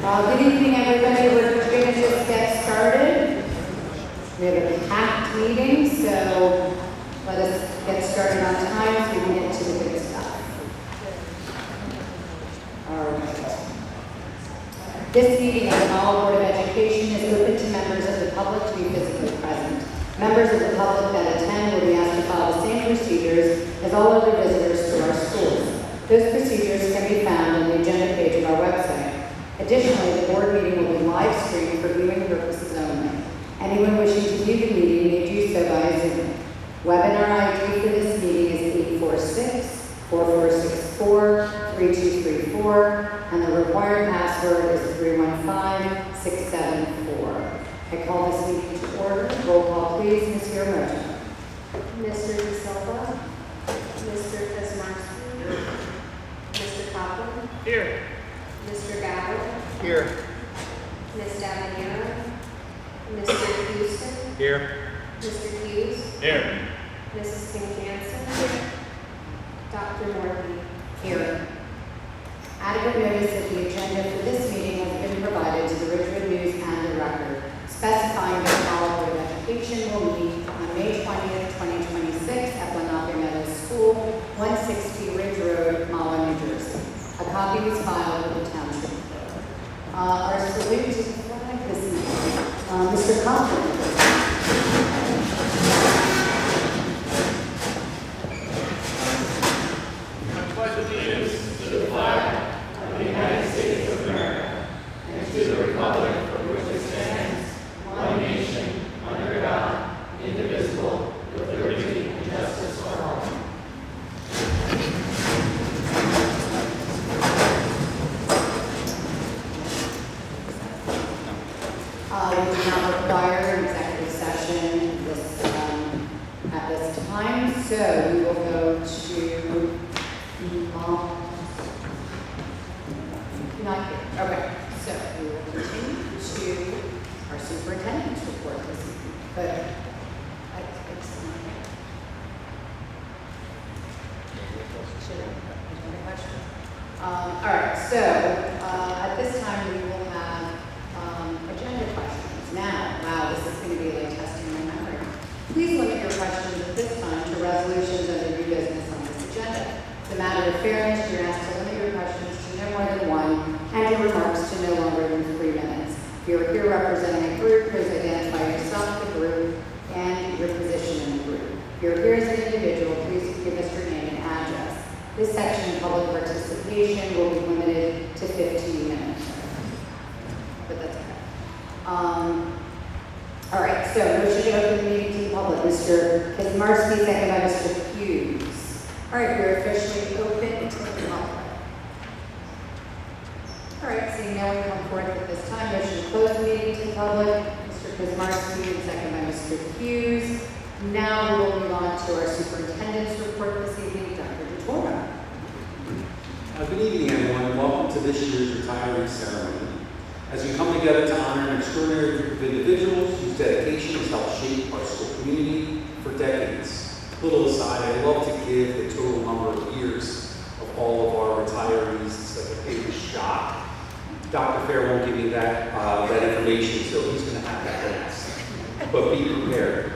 Good evening, everybody. We're going to just get started. We have a packed meeting, so let us get started on time so we can get to the good stuff. All right. This meeting of the Mahwah Board of Education is open to members of the public to be physically present. Members of the public that attend will be asked to follow the same procedures as all other visitors to our schools. Those procedures can be found on the agenda page of our website. Additionally, the board meeting will be live streamed for viewing purposes only. Anyone wishing to view the meeting may do so by Zoom. Webinar ID for this meeting is 846-4464-3234, and the required password is 315674. I call this meeting to order. Roll call, please. Ms. Yamamoto. Mr. De Silva, Mr. Kazmarski, Mr. Copeland, Here. Mr. Gallagher, Here. Ms. Davenera, Mr. Houston, Here. Mr. Hughes, Here. Mrs. King-Jansen, Dr. Morphy. Here. Adequate notice of the agenda for this meeting has been provided to the Ridgewood News and the Record, specifying that the Mahwah Board of Education will meet on May 20th, 2026 at Lenape Meadows School, 160 Ridge Road, Mahwah, New Jersey. A copy was filed with the Township. Our salute to the flag this evening. Mr. Copeland. I pledge allegiance to the flag of the United States of America and to the republic for which it stands, one nation, under God, indivisible, with liberty and justice for all. We do not require an executive session at this time, so we will go to not here. Okay, so we will continue to our superintendent's report this evening. But it's any questions? All right, so at this time we will have agenda questions. Now, wow, this is going to be like testing my memory. Please limit your questions at this time to resolutions under new business on this agenda. As a matter of fairness, you're asked to limit your questions to no more than one and your remarks to no longer than 3 minutes. If you are here representing a group, please identify yourself, the group, and your position in the group. If you're here as an individual, please give us your name and address. This section of public participation will be limited to 15 minutes. But that's okay. All right, so motion to open the meeting to the public. Mr. Kazmarski, second by Mr. Hughes. All right, we're officially open to the public. All right, seeing no one come forth at this time, motion to close the meeting to the public. Mr. Kazmarski, and second by Mr. Hughes. Now we will move on to our superintendent's report this evening, Dr. DeTora. Good evening, everyone. Welcome to this year's retiree ceremony. As we come together to honor an extraordinary group of individuals whose dedication has helped shape our school community for decades. Little aside, I love to give the total number of years of all of our retirees. It's like a big shock. Dr. Fair won't give me that information, so he's going to have that last. But be prepared.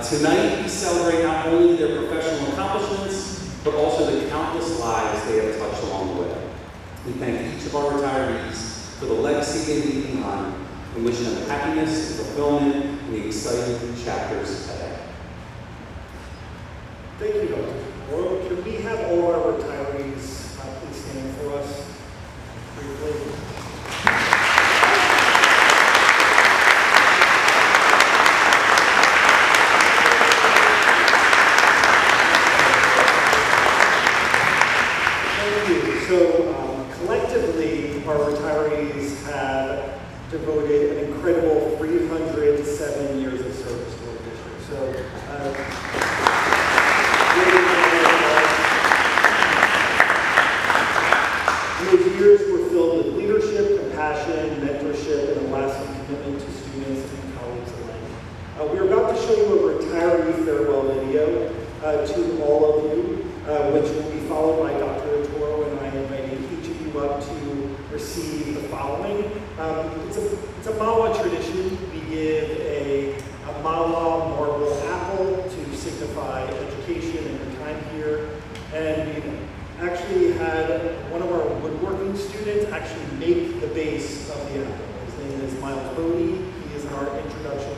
Tonight, we celebrate not only their professional accomplishments, but also the countless lives they have touched along the way. We thank each of our retirees for the legacy they leave behind and wish them happiness and fulfillment in the exciting chapters ahead. Thank you, Dr. Well, can we have all our retirees please stand for us briefly? Thank you. So collectively, our retirees have devoted an incredible 307 years of service to our district. So those years were filled with leadership, compassion, mentorship, and a lasting commitment to students and colleagues alike. We're about to show you a retiree farewell video to all of you, which will be followed by Dr. Toro and I inviting each of you you up to receive the following. It's a Mahwah tradition. We give a Mahwah marble apple to signify education and your time here. And we've actually had one of our woodworking students actually make the base of the apple. His name is Miles Bodie. He is in our introduction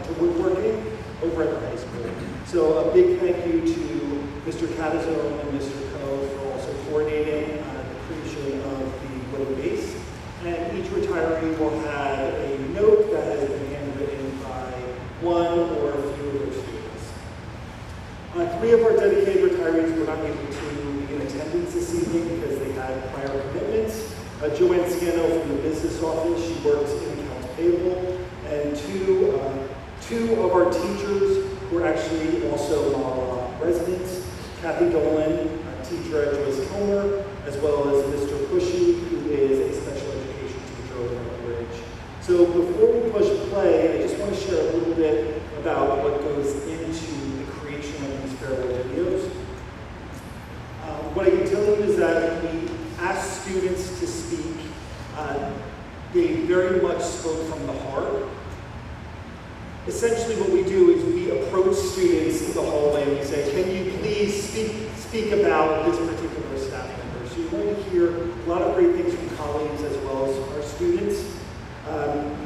to woodworking over at the high school. So a big thank you to Mr. Catazone and Mr. Coe for also coordinating the creation of the wooden base. And each retiree will have a note that has been handwritten by one or a few of their students. 3 of our dedicated retirees were not able to be in attendance this evening because they had prior commitments. Joanne Scano from the business office, she works in accounts payable, and two of our teachers were actually also Mahwah residents. Kathy Dolan, a teacher at Joyce Comer, as well as Mr. Pushy, who is a special education teacher over at Bridge. So before we push play, I just want to share a little bit about what goes into the creation of these farewell videos. What I can tell you is that when we asked students to speak, they very much spoke from the heart. Essentially what we do is we approach students in the hallway and we say, can you please speak about this particular staff member? So you're going to hear a lot of great things from colleagues as well as our students.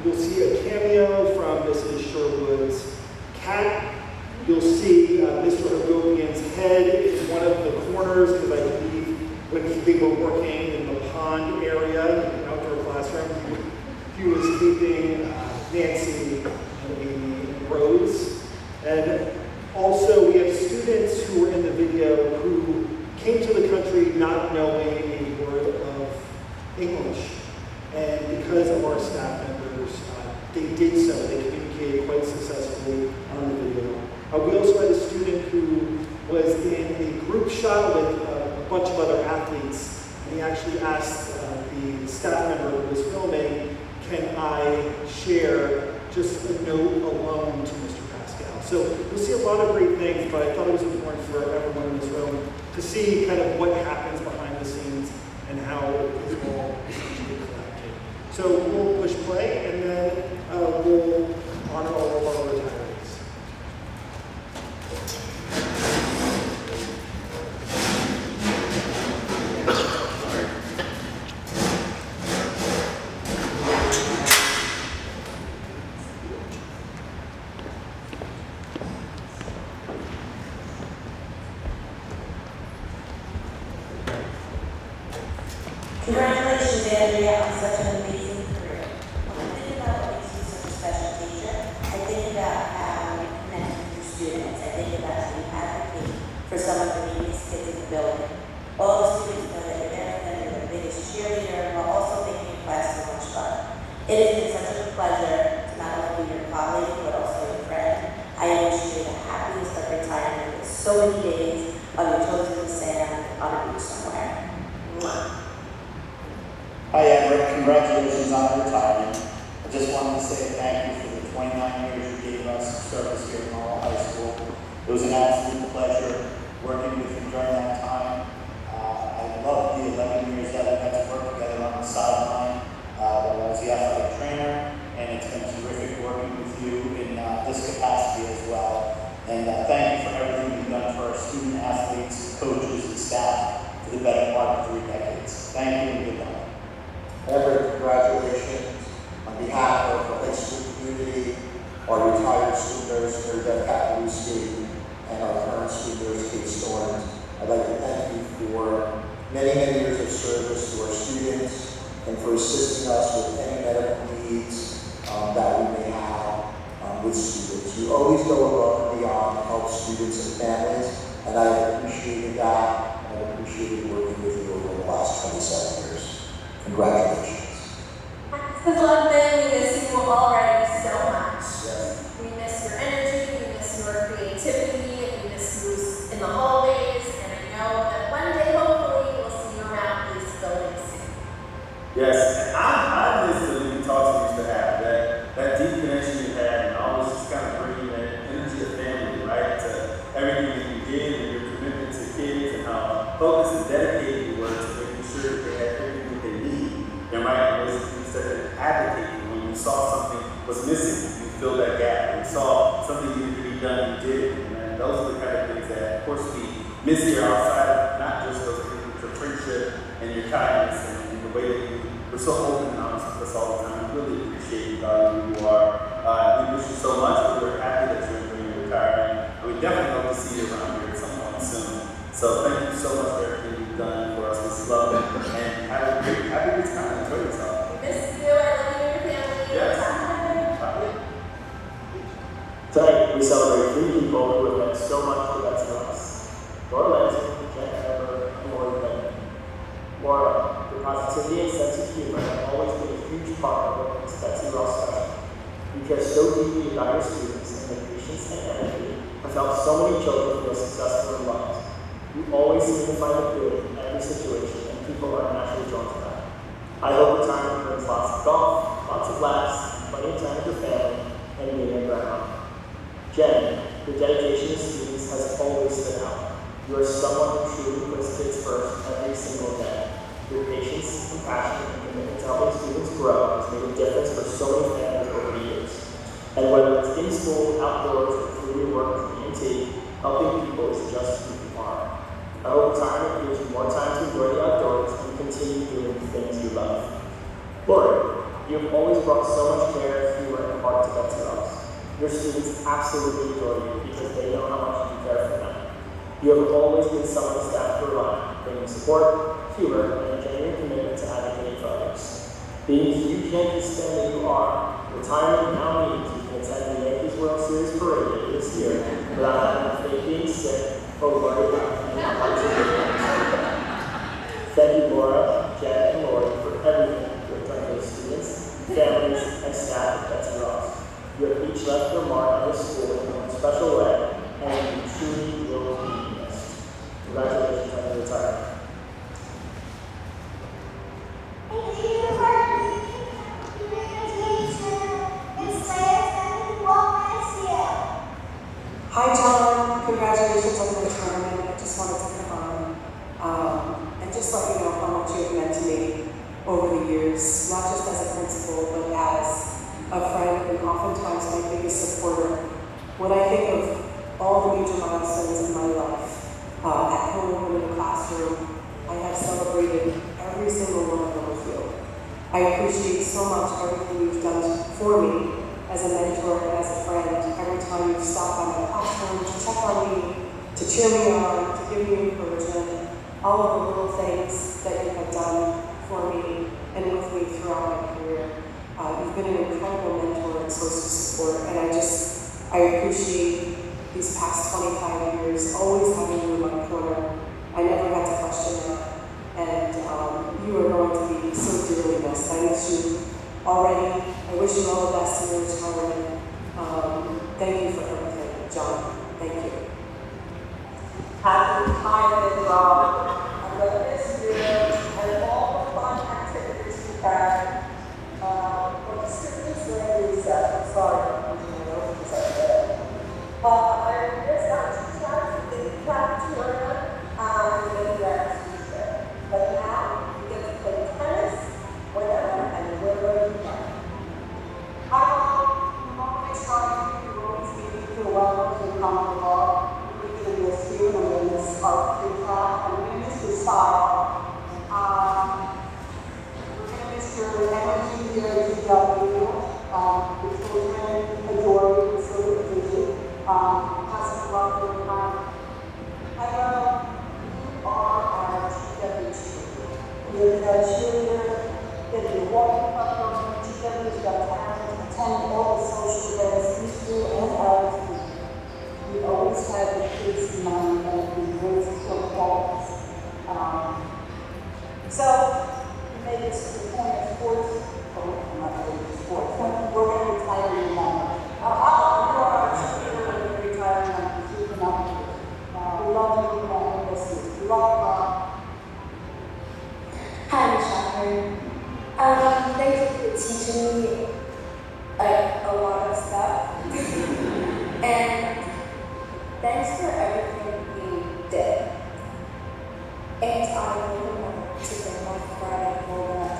You'll see a cameo from Mrs. Sherwood's cat. You'll see Mr. Hagopian's head in one of the corners, because I believe when they were working in the pond area, in the outdoor classroom, he was keeping Nancy and Rose. And also we have students who were in the video who came to the country not knowing a word of English. And because of our staff members, they did so. They communicated quite successfully on the video. We also had a student who was in a group shot with a bunch of other athletes, and he actually asked the staff member who was filming, can I share just a note alone to Mr. Pascal? So you'll see a lot of great things, but I thought it was important for everyone in this room to see kind of what happens behind the scenes and how it's all essentially collected. So we'll push play, and then we'll honor all of our retirees. Congratulations, Andrea, on such an amazing career. When I think about what makes you such a special teacher, I think about how you connect with your students. I think about how you advocate for some of the neediest kids in the building. All the students know that you're there for them, you're the biggest cheerleader, while also making your class so much fun. It has been such a pleasure to not only be your colleague, but also your friend. I wish you the happiest of retirement with so many days of your toes in the sand on a beach somewhere. Mwah. Hi, Everett. Congratulations on your retirement. I just wanted to say thank you for the 29 years you gave us service here at Mahwah High School. It was an absolute pleasure working with you during that time. I loved the 11 years that we got to work together on the sideline when I was the athletic trainer, and it's been terrific working with you in this capacity as well. And thank you for everything you've done for our student athletes, coaches, and staff for the better part of 3 decades. Thank you and good luck. Everett, congratulations on behalf of the high school community, our retired school nurse, Mary Beth Kaplowski, and our current school nurse, Kate Storms. I'd like to thank you for many, many years of service to our students and for assisting us with any medical needs that we may have with students. You always go above and beyond to help students and families, and I appreciated that, and I appreciated working with you over the last 27 years. Congratulations. Because London, we miss you already so much. Yes. We miss your energy, we miss your creativity, we miss you in the hallways, and I know that one day, hopefully, we'll see you around these buildings soon. Yes, I miss the leading talks we used to have, that deep connection you had, and always just kind of bringing that energy of family, right, to everything that you did and your commitment to kids and how focused and dedicated you were to making sure that advocating. When you saw something was missing, you filled that gap. When you saw something needed to be done, you did it. And those are the kind of things that, of course, we miss here outside of not just those things, but your friendship and your kindness and the way that you were so open and honest with us all the time. We really appreciate you, value who you are. We wish you so much, but we're happy that you're enjoying your retirement. And we definitely hope to see you around here at some point soon. So thank you so much for everything you've done for us. We love it. And have a good time. Enjoy yourself. We miss you. I love you and your family. Yes. Bye. Tonight, we celebrate 3 people who have meant so much to Betsy Ross. Laura Lansing, Jen Ever, and Lori Clinton. Laura, your positivity and sense of humor have always been a huge part of what makes Betsy Ross special. You care so deeply about your students, and the patience and energy have helped so many children feel successful and loved. You always seem to find the good in every situation, and people are naturally drawn to that. I hope retirement brings lots of golf, lots of laughs, plenty of time with your family, and being a grandma. Jen, your dedication to students has always stood out. You are someone who truly puts kids first every single day. Your patience, compassion, and commitment to helping students grow has made a difference for so many families over the years. And whether it's in school, outdoors, or through your work with EMT, helping people is just who you are. I hope retirement gives you more time to enjoy the outdoors and continue doing the things you love. Lori, you have always brought so much care, humor, and heart to Betsy Ross. Your students absolutely adore you because they know how much you care for them. You have always been someone staff to rely on, bringing support, humor, and a genuine commitment to advocating for others. Being the huge Yankees fan that you are, retirement now means you can attend the Yankees World Series parade later this year without having to fake being sick or worry about being Thank you, Laura, Jen, and Lori, for everything you have done for the students, families, and staff at Betsy Ross. You have each left your mark on this school in a special way, and you truly will be missed. Congratulations on your retirement. Hi, John. Congratulations on your retirement. I just wanted to come on and just let you know how much you have meant to me over the years, not just as a principal, but as a friend and oftentimes my biggest supporter. When I think of all the major milestones in my life, at home and in the classroom, I have celebrated every single one of them with you. I appreciate so much everything you've done for me as a mentor and as a friend. Every time you've stopped by my classroom to check on me, to cheer me on, to give me encouragement, all of the little things that you have done for me and with me throughout my career. You've been an incredible mentor and source of support, and I appreciate these past 25 years, always having you in my corner. I never had to question that, and you are going to be so dearly missed. I miss you already. I wish you all the best in your retirement. Thank you for everything, John. Thank you. Happy retirement, Rob. I'm going to miss you and all the fun activities you had. For the students during recess, I'm sorry, I'm doing those because I did. I missed our teachers in the cafeteria and in the Tuesday. But now we get to play tennis, whenever and wherever you like. I'm always trying to always be feel welcome to come to law. We can miss you and we miss our free class and we miss your style. We're going to miss your energy here at GW. The children adore you, so do you. Has a love for your time. I know you are our GW cheerleader. You're the cheerleader. If you're walking up your GW, you've got talent, attend all the social events, Easter and others. You always have the kids in mind and you raise your qualities. So, you made this to the point of sports. I'm not really into sports. We're going to retire you now. You are a cheerleader when you retire now. Keep them up. We love you. We want to miss you. We love you, Rob. Hi, Michelle. Thank you for teaching me like a lot of stuff. And thanks for everything you did. And I will remember to bring my Friday home at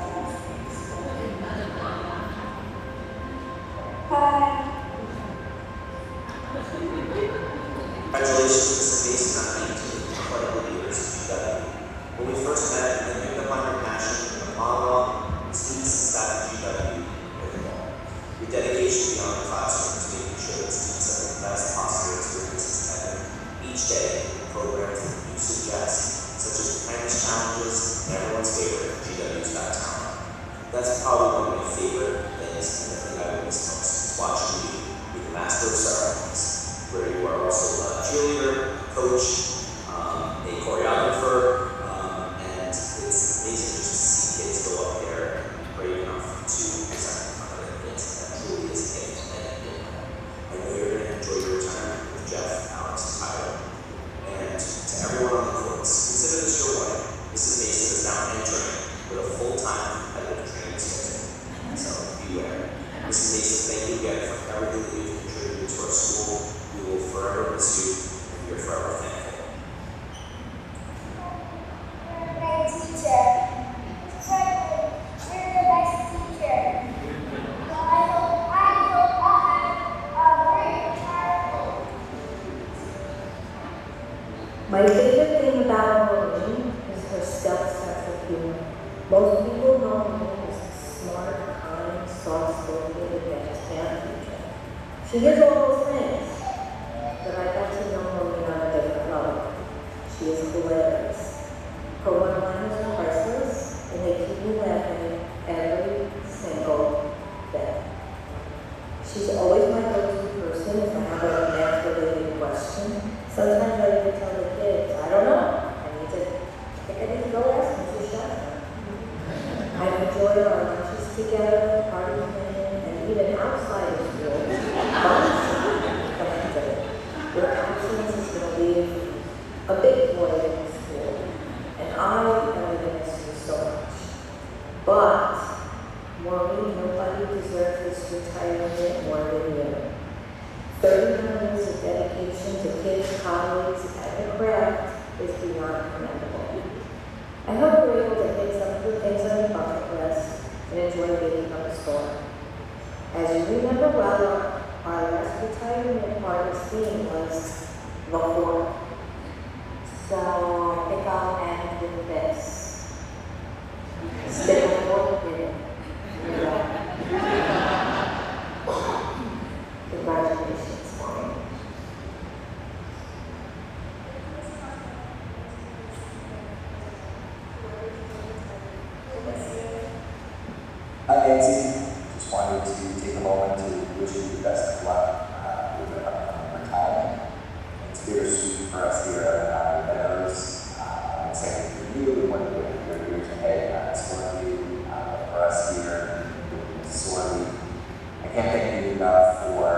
Congratulations, Mrs. Mason, on 18 incredible years at GW. When we first met, you picked up on your passion for the Mahwah, the students and staff at GW with it all. Your dedication beyond the classroom is making sure that students have the best possible experiences ever each day in programs that you suggest, such as Parents Challenges and everyone's favorite, GW's Got Talent. That's probably one of my favorite things and the thing I miss most is watching you be the master of ceremonies, where you are also a cheerleader, coach, a choreographer, and it's amazing just to see kids go up there and be brave enough to present in front of their kids. That truly is a gift and a gift. I know you're going to enjoy your retirement with Jeff, Alex, and Tyler. And to everyone on the courts, consider this your way. Mrs. Mason is now entering with a full-time competitive training schedule. So beware. Mrs. Mason, thank you again for everything that you've contributed to our school. We will forever miss you, and we are forever thankful. My teacher. Certainly, you're the best teacher. Well, I hope I'll have a great childhood. My favorite thing about Maureen is her stealth sense of humor. Most people know Maureen as a smart, kind, soft-spoken, advanced math teacher. She is all those things, but I got to know Maureen on a different level. She is hilarious. Her one-liners are priceless, and they keep me laughing every single day. She's always my go-to person if I have a math-related question. Sometimes I even tell the kids, I don't know. I need to go ask Mrs. Shasta. I've enjoyed our lunches together, party planning, and even outside of school. Your absence is going to leave a big void in the school, and I am going to miss you so much. But, Maureen, nobody deserves this retirement more than you. 39 years of dedication to kids, colleagues, and the craft is beyond commendable. I hope you're able to hit some of the things on your bucket list and enjoy being on the store. As you remember well, our last retirement party's theme was Mahwah. So I think I'll end with this. Stick a fork in it. Congratulations, Maureen. Hi Nancy, just wanted to take a moment to wish you the best of luck with your upcoming retirement. It's bittersweet for us here at Meadows. I'm excited for you and what your years ahead at Sorley. For us here in Sorley, I can't thank you enough for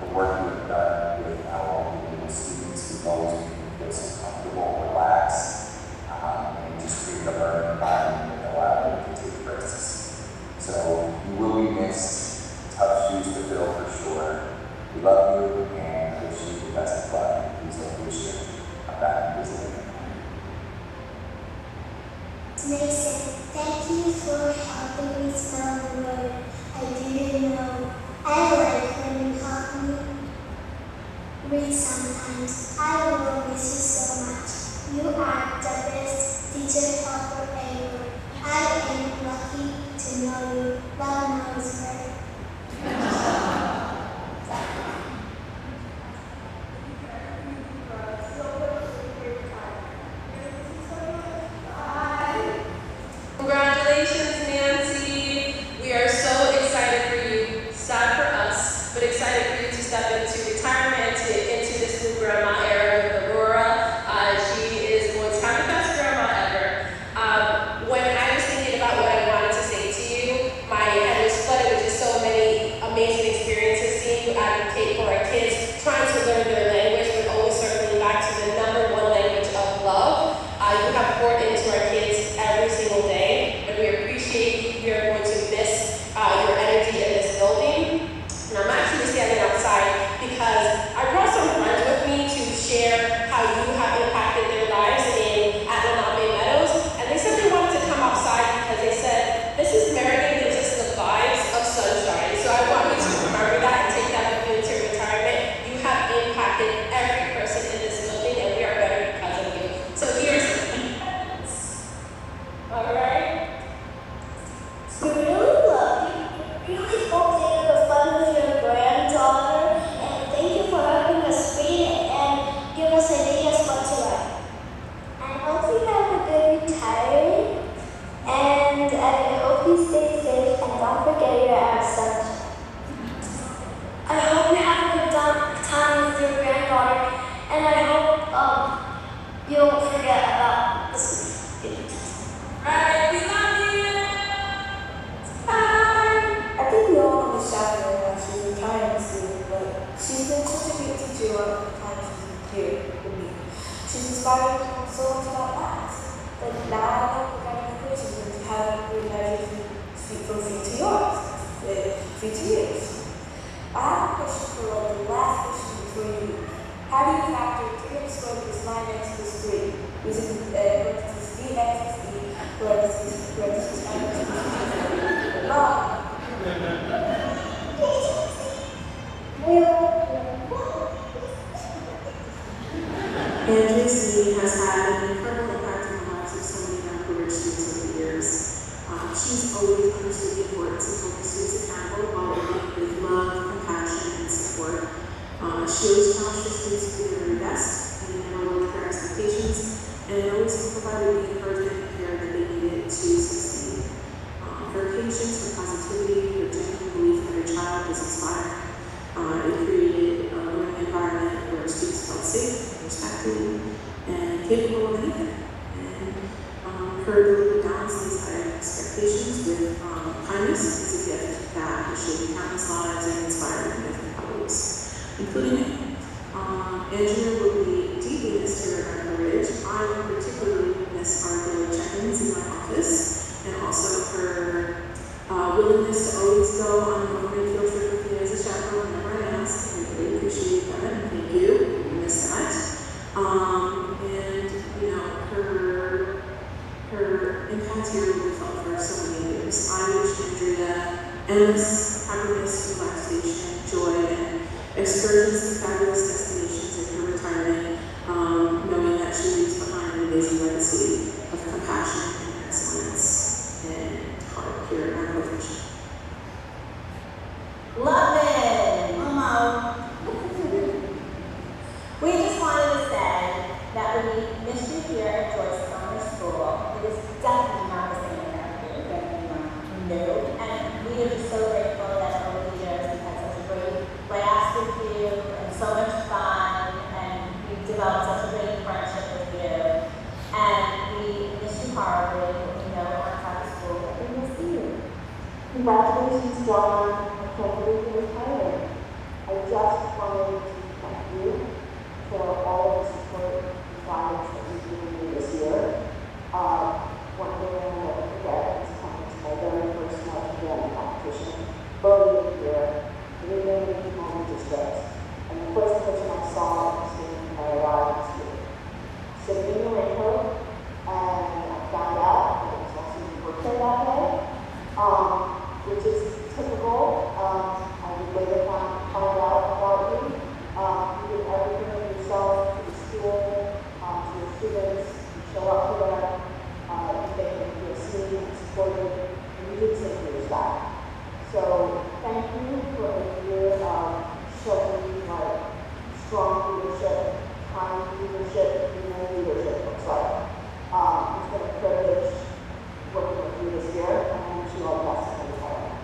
the work you have done with our individual students. We've always made them feel so comfortable, relaxed, and just create a learning environment that allow them to take risks. So you will be missed, tough shoes to fill for sure. We love you and wish you the best of luck. Please don't wish you come back and visit again. Mason, thank you for helping me spell the word I didn't know. I like when you help me read sometimes. I will miss you so much. You are the best teacher helper ever. I am lucky to know you. Love knows her. Congratulations, Nancy. We are so excited for you. Sad for us, but excited for you to step into retirement, to get into this new grandma era with Aurora. She is going to have the best grandma ever. When I was thinking about what I wanted to say to you, my head was flooded with just so many amazing And I hope you stay safe and don't forget your accent. I hope you have a good time with your granddaughter, and I hope you don't forget about this. Alright, we love you! Bye! I think we all know Miss Shaffer, she's retiring soon, but she's been such a great teacher all the time she's been here with me. She's inspired so much about that. But now I know we're going to questions and have you guys speak from future yours, future years. I have a question for the last question before you leave. How do you factor 3x squared plus 9x plus 3 using parentheses b x plus e parentheses n x plus 3. Andrew C. has had an incredible impact on the lives of so many young career students over the years. She's always understood the importance of holding students accountable while working with love, compassion, and support. She always challenged her students to do their very best and never lowered their expectations, and always provided the encouragement and care that they needed to succeed. Her patience, her positivity, her genuine belief that her child was inspired. It created a learning environment where students felt safe, respected, and capable of anything. And her ability to balance these higher expectations with kindness is a gift that has shaped countless lives and inspired different colleagues, including me. Andrea will be deeply missed here at America Ridge. I will particularly miss our daily check-ins in my office, and also her willingness to always go on an overnight field trip with me as a chaperone whenever I ask. I really appreciate that, and thank you. We miss that. And you know, her impact here will be felt for so many years. I wish Andrea endless happiness, relaxation, joy, and excursions to fabulous destinations in her retirement, knowing that she leaves behind an amazing legacy of compassion and excellence and heart here at our profession. Loveman, Momo. We just wanted to say that we missed you here at Joyce Summer School. It is definitely not the same around here, definitely not new. And we are just so grateful that over the years we've had such a great blast with you and so much fun, and we've developed such a great friendship with you. And we miss you horribly, but we know outside of school that we will see you. Congratulations, John. I can't believe you're retiring. I just wanted to thank you for all of the support and guidance that you've given me this year. One thing I'll never forget is coming to my very first March band competition early in the year, leading the home district. And the first person I saw was when I arrived in school. Sitting in the raincoat, and I found out that it was also your birthday that day, which is typical. I would later find out about you. You did everything of yourself to the school, to your students. You show up for them. You make them feel seen and supported, and you did take years back. So thank you for a year of showing like strong leadership, kind leadership, human leadership looks like. It's been a privilege working with you this year, and I wish you all the best in the retirement.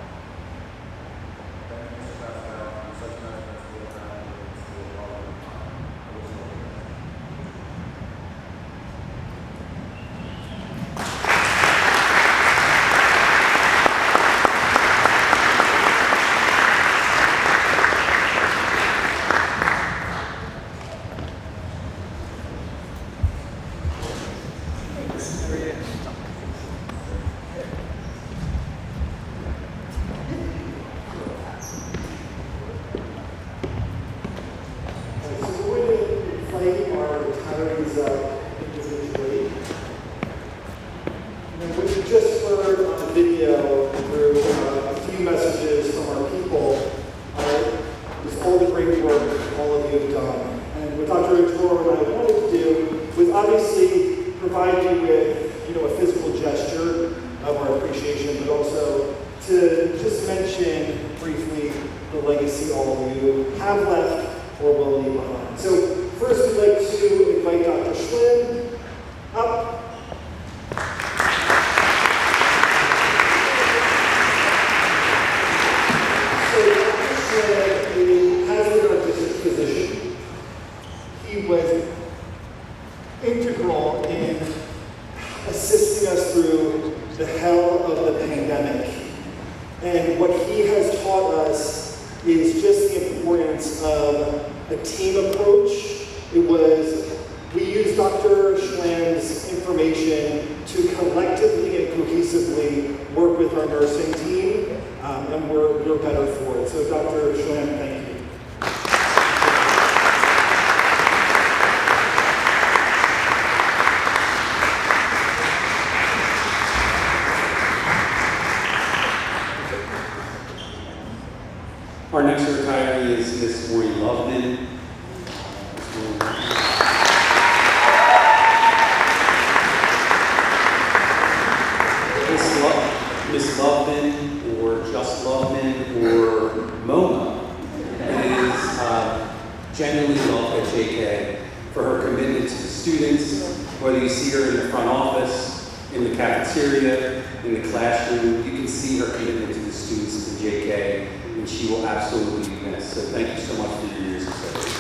of the pandemic. And what he has taught us is just the importance of a team approach. We used Dr. Schlam's information to collectively and cohesively work with our nursing team, and we're better for it. So Dr. Schlam, thank you. Our next retiree is Miss Maureen Loveman. Miss Loveman, or just Loveman, or Mona, is genuinely loved at JK for her commitment to the students. Whether you see her in the front office, in the cafeteria, in the classroom, you can see her commitment to the students at JK, and she will absolutely be missed. So thank you so much for your years of service.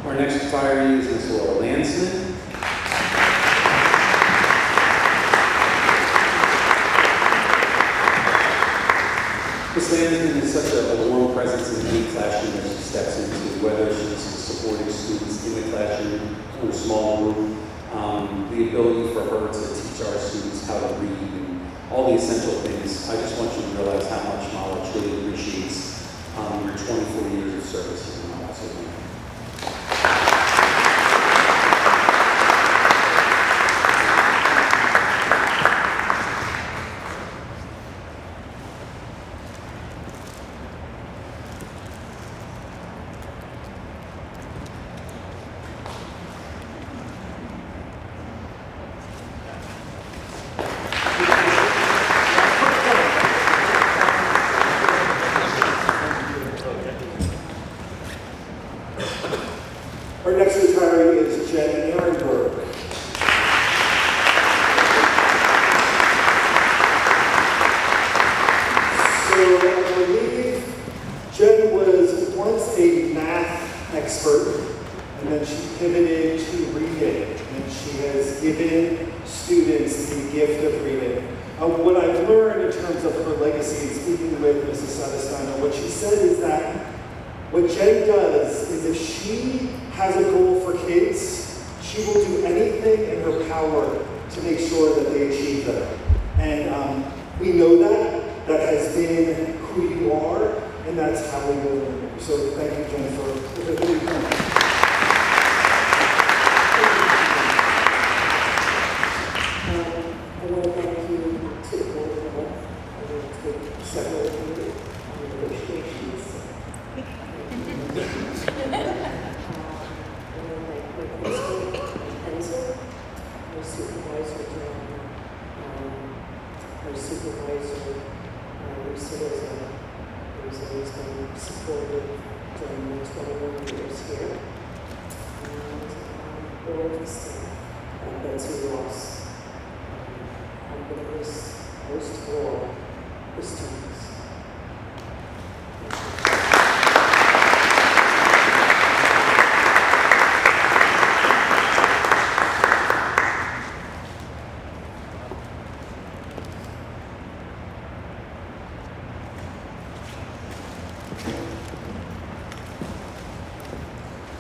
Our next retiree is Ms. Laura Lansman. Ms. Lansman is such a warm presence in any classroom that she steps into, whether she's supporting students in the classroom or a small group. The ability for her to teach our students how to read and all the essential things. I just want you to realize how much Mahwah truly appreciates your 24 years of service here in Mahwah. So thank you. she pivoted to reading, and she has given students the gift of reading. What I've learned in terms of her legacy, speaking with Mrs. Sadesteiner, what she said is that what Jen does is if she has a goal for kids, she will do anything in her power to make sure that they achieve them. And we know that. That has been who you are, and that's how we will learn. So thank you, Jen, for everything you've done. I want to thank you to the board of health. I want to take several negotiations. I want to thank my principal, Enzo, my supervisor, John, our supervisor, Lucia, who's always been supportive during the 21 years here, and all of the staff at Betsy Ross. I'm going to miss most of all the students.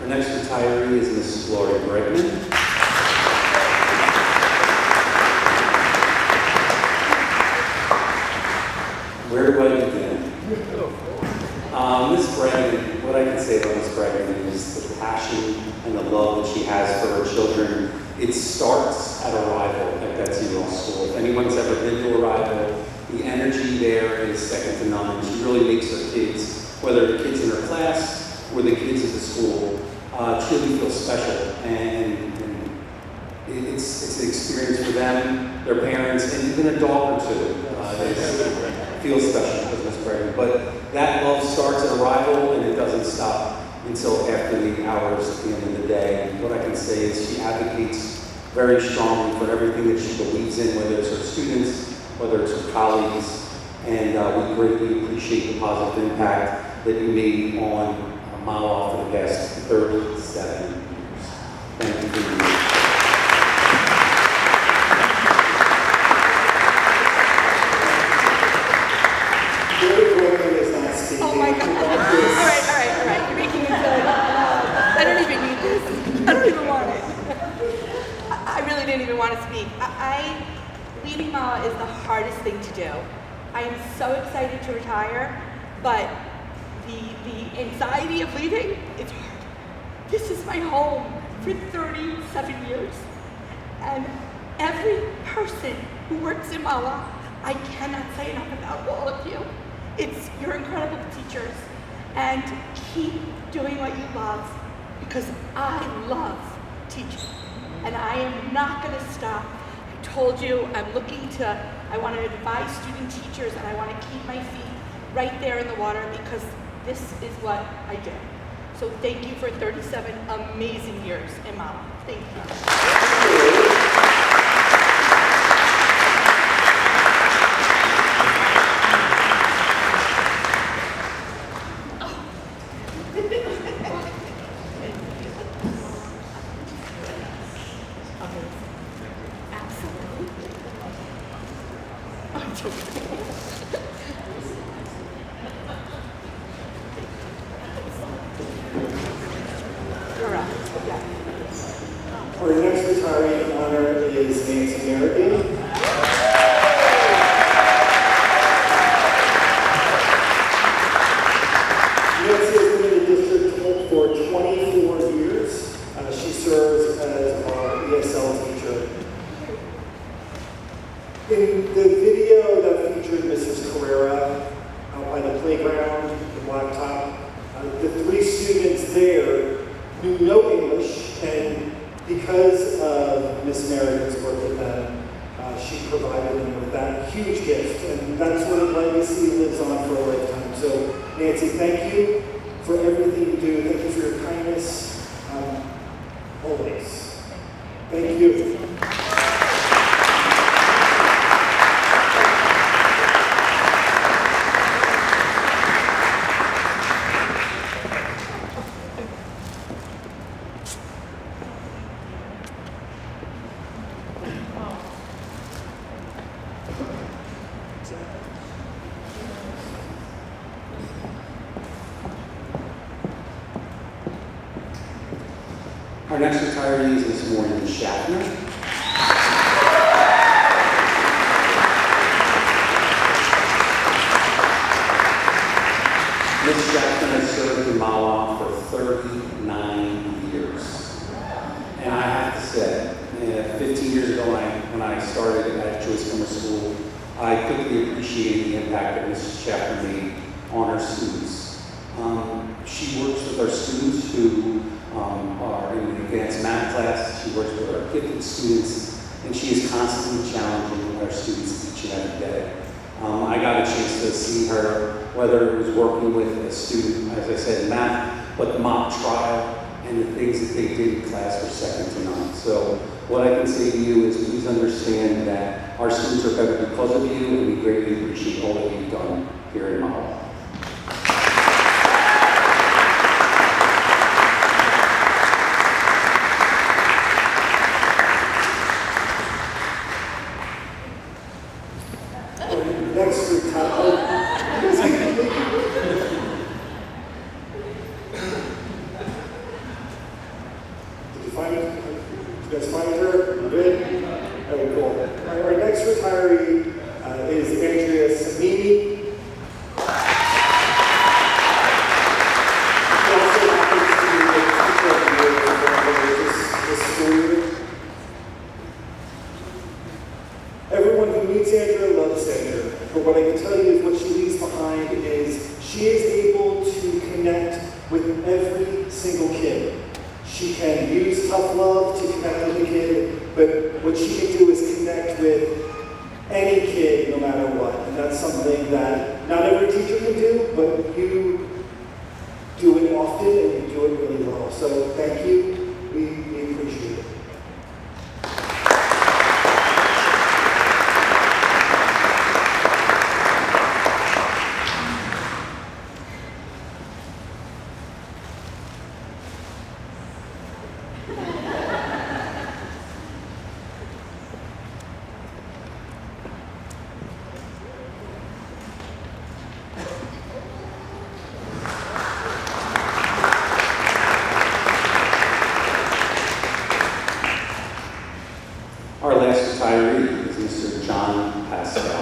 Our next retiree is Mrs. Gloria Bregman. Where do I begin? Ms. Bregman, what I can say about Ms. Bregman is the passion and the love that she has for her children. It starts at Arrival at Betsy Ross School. If anyone's ever been to Arrival, the energy there is second to none. And she really makes her kids, whether the kids in her class or the kids at the school, truly feel special. And it's an experience for them, their parents, and even a dog or two. Feels special because Ms. Bregman. But that love starts at Arrival and it doesn't stop until after the hours at the end of the day. And what I can say is she advocates very strongly for everything that she believes in, whether it's her students, whether it's her colleagues, and we greatly appreciate the positive impact that you made on Mahwah for the past 37 years. Thank you for your work. Oh my God. All right. You're making me feel like, I don't even need this. I don't even want it. I really didn't even want to speak. Leaving Mahwah is the hardest thing to do. I am so excited to retire, but the anxiety of leaving, it's hard. This is my home for 37 years. And every person who works in Mahwah, I cannot say enough about all of you. You're incredible teachers, and keep doing what you love, because I love teaching, and I am not going to stop. I told you I want to advise student teachers, and I want to keep my feet right there in the water, because this is what I do. So thank you for 37 amazing years in Mahwah. Thank you. Our next retiree in honor is Nancy Merrigan. Nancy has been in the district for 24 years. She serves as our ESL teacher. In the video that featured Mrs. Carrera out by the playground, the blacktop, the three students there knew no English, and because of Miss Merrigan's work with them, she provided them with that huge gift, and that's what a legacy lives on for a lifetime. So, Nancy, thank you for everything you do. Thank you for your kindness, always. Thank you. next retiree is Ms. Maureen Schaffner. Ms. Schaffner has served in Mahwah for 39 years. And I have to say, 15 years ago when I started at Joyce Summer School, I quickly appreciated the impact that Mrs. Schaffner made on our students. She works with our students who are in the advanced math class. She works with our gifted students, and she is constantly challenging our students each and every day. I got a chance to see her, whether it was working with a student, as I said, in math, but the mock trial and the things that they did in class were second to none. So what I can say to you is please understand that our students are better because of you, and we greatly appreciate all that you've done here in Mahwah. Next Did you find it? You guys find her? Good? Okay, cool. All right, our next retiree is Andrea Samini. She also happens to be the teacher of the year for this school year. Everyone who meets Andrea loves Andrea, but what I can tell you is what she leaves behind is she is able to connect with every single kid. She can use tough love to connect with a kid, but what she can do is connect with any kid no matter what. And that's something that not every teacher can do, but you do it often and you do it really well. So thank you. We appreciate it. Our last retiree is Mr. John Pascal.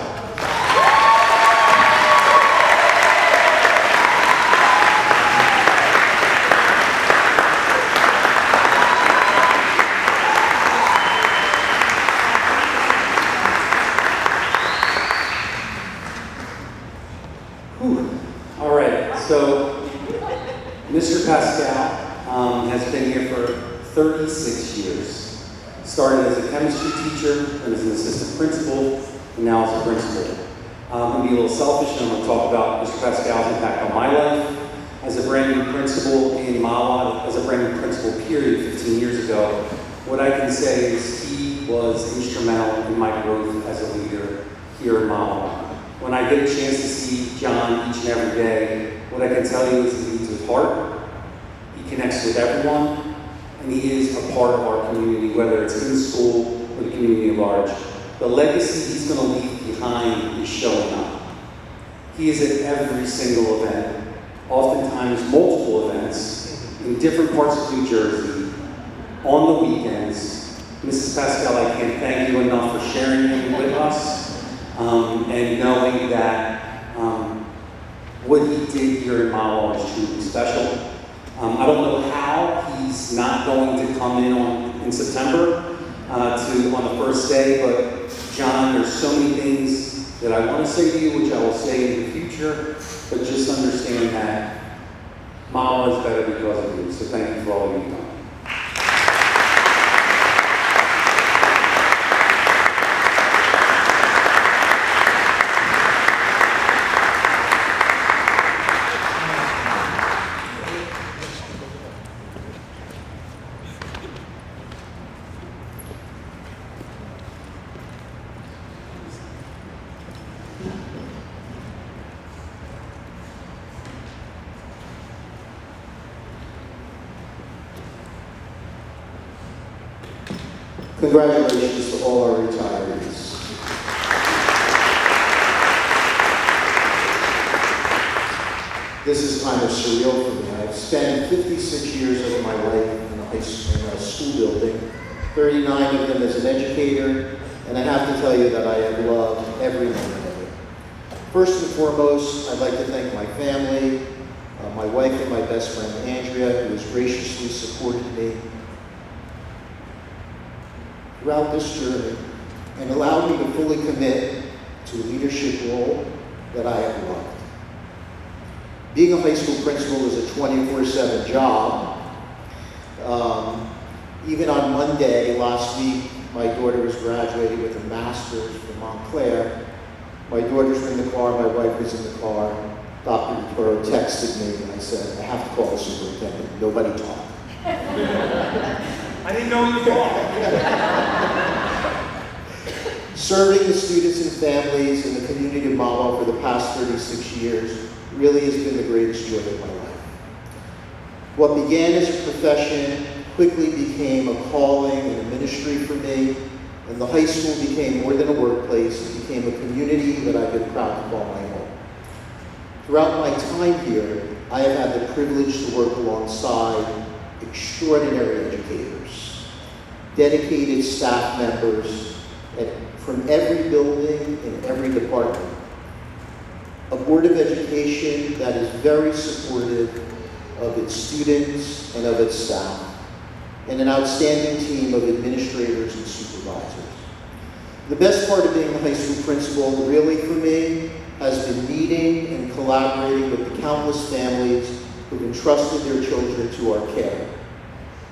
All right, so Mr. Pascal has been here for 36 years. Started as a chemistry teacher, and as an assistant principal, and now as a principal. I'm going to be a little selfish, and I'm going to talk about Mr. Pascal's impact on my life. As a brand new principal in Mahwah, as a brand new principal period 15 years ago, what I can say is he was instrumental in my growth as a leader here in Mahwah. When I get a chance to see John each and every day, what I can tell you is he leads with heart, he connects with everyone, and he is a part of our community, whether it's in school or the community at large. The legacy he's going to leave behind is showing up. He is at every single event, oftentimes multiple events, in different parts of New Jersey, on the weekends. Mrs. Pascal, I can't thank you enough for sharing him with us, and knowing that what he did here in Mahwah was truly special. I don't know how he's not going to come in September on the first day, but John, there's so many things that I want to say to you, which I will say in the future, but just understand that Mahwah is better because of you, so thank you for all you've done. Congratulations to all our retirees. This is kind of surreal for me. I've spent 56 years of my life in the a school building, 39 of them as an educator, and I have to tell you that I have loved every minute of it. First and foremost, I'd like to thank my family, my wife and my best friend Andrea, who has graciously supported me throughout this journey and allowed me to fully commit to a leadership role that I have loved. Being a high school principal is a 24/7 job. Even on Monday last week, my daughter was graduating with a master's from Montclair. My daughter's in the car, my wife was in the car. Dr. Toro texted me and I said, I have to call the superintendent. Nobody talked. I didn't know you talked. Serving the students and families in the community of Mahwah for the past 36 years really has been the greatest joy of my life. What began as a profession quickly became a calling and a ministry for me, and the high school became more than a workplace. It became a community that I've been proud to call my home. Throughout my time here, I have had the privilege to work alongside extraordinary educators, dedicated staff members from every building and every department, a Board of Education that is very supportive of its students and of its staff, and an outstanding team of administrators and supervisors. The best part of being a high school principal, really for me, has been meeting and collaborating with the countless families who've entrusted their children to our care,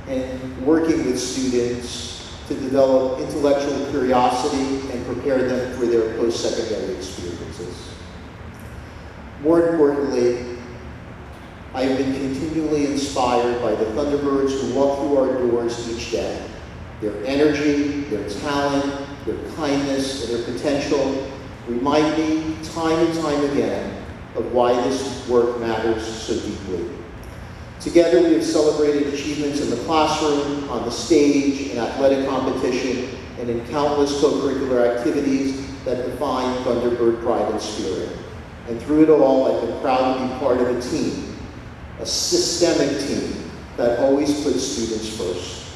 and working with students to develop intellectual curiosity and prepare them for their post-secondary experiences. More importantly, I have been continually inspired by the Thunderbirds who walk through our doors each day. Their energy, their talent, their kindness, and their potential remind me time and time again of why this work matters so deeply. Together we have celebrated achievements in the classroom, on the stage, in athletic competition, and in countless co-curricular activities that define Thunderbird pride and spirit. And through it all, I've been proud to be part of a team, a systemic team that always puts students first.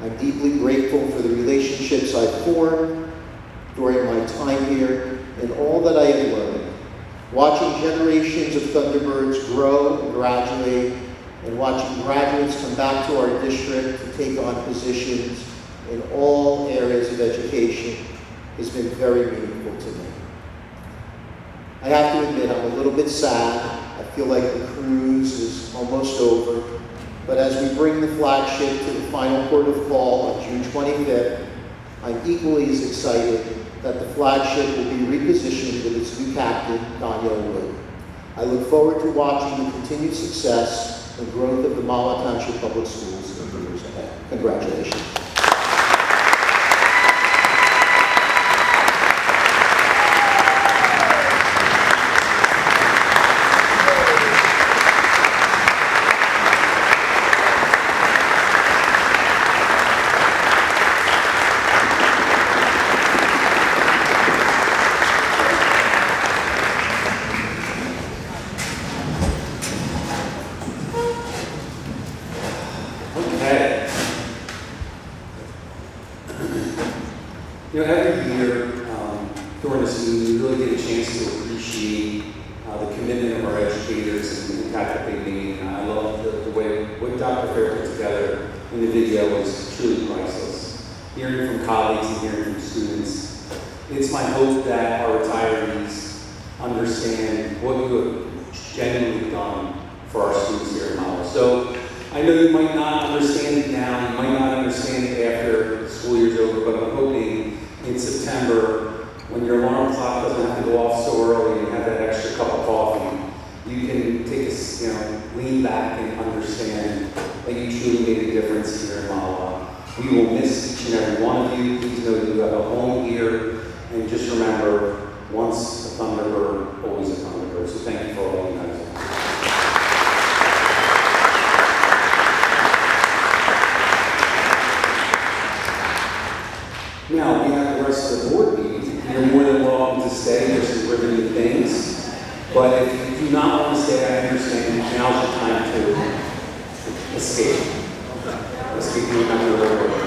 I'm deeply grateful for the relationships I've formed during my time here and all that I have learned. Watching generations of Thunderbirds grow and graduate, and watching graduates come back to our district to take on positions in all areas of education has been very meaningful to me. I have to admit, I'm a little bit sad. I feel like the cruise is almost over. But as we bring the flagship to the final port of call on June 25th, I'm equally as excited that the flagship will be repositioned with its new captain, Danielle Wood. I look forward to watching the continued success and growth of the Mahwah Township Public Schools in the years ahead. Congratulations. You know, every year during this meeting, we really get a chance to appreciate the commitment of our educators and the impact that they made. And I love the way what Dr. Fair put together in the video was truly priceless. Hearing from colleagues and hearing from students, it's my hope that our retirees understand what you have genuinely done for our students here at Mahwah. So I know you might not understand it now, you might not understand it after the school year's over, but I'm hoping in September, when your alarm clock doesn't have to go off so early and you have that extra cup of coffee, you can take a, lean back and understand that you truly made a difference here in Mahwah. We will miss each and every one of you. Please know that you have a home here, and just remember, once a Thunderbird, always a Thunderbird. So thank you for all you guys do. Now, we have the rest of the board meeting. You're more than welcome to stay. There's some riveting things. But if you do not want to stay, I understand. Now's the time to escape. new member of the board.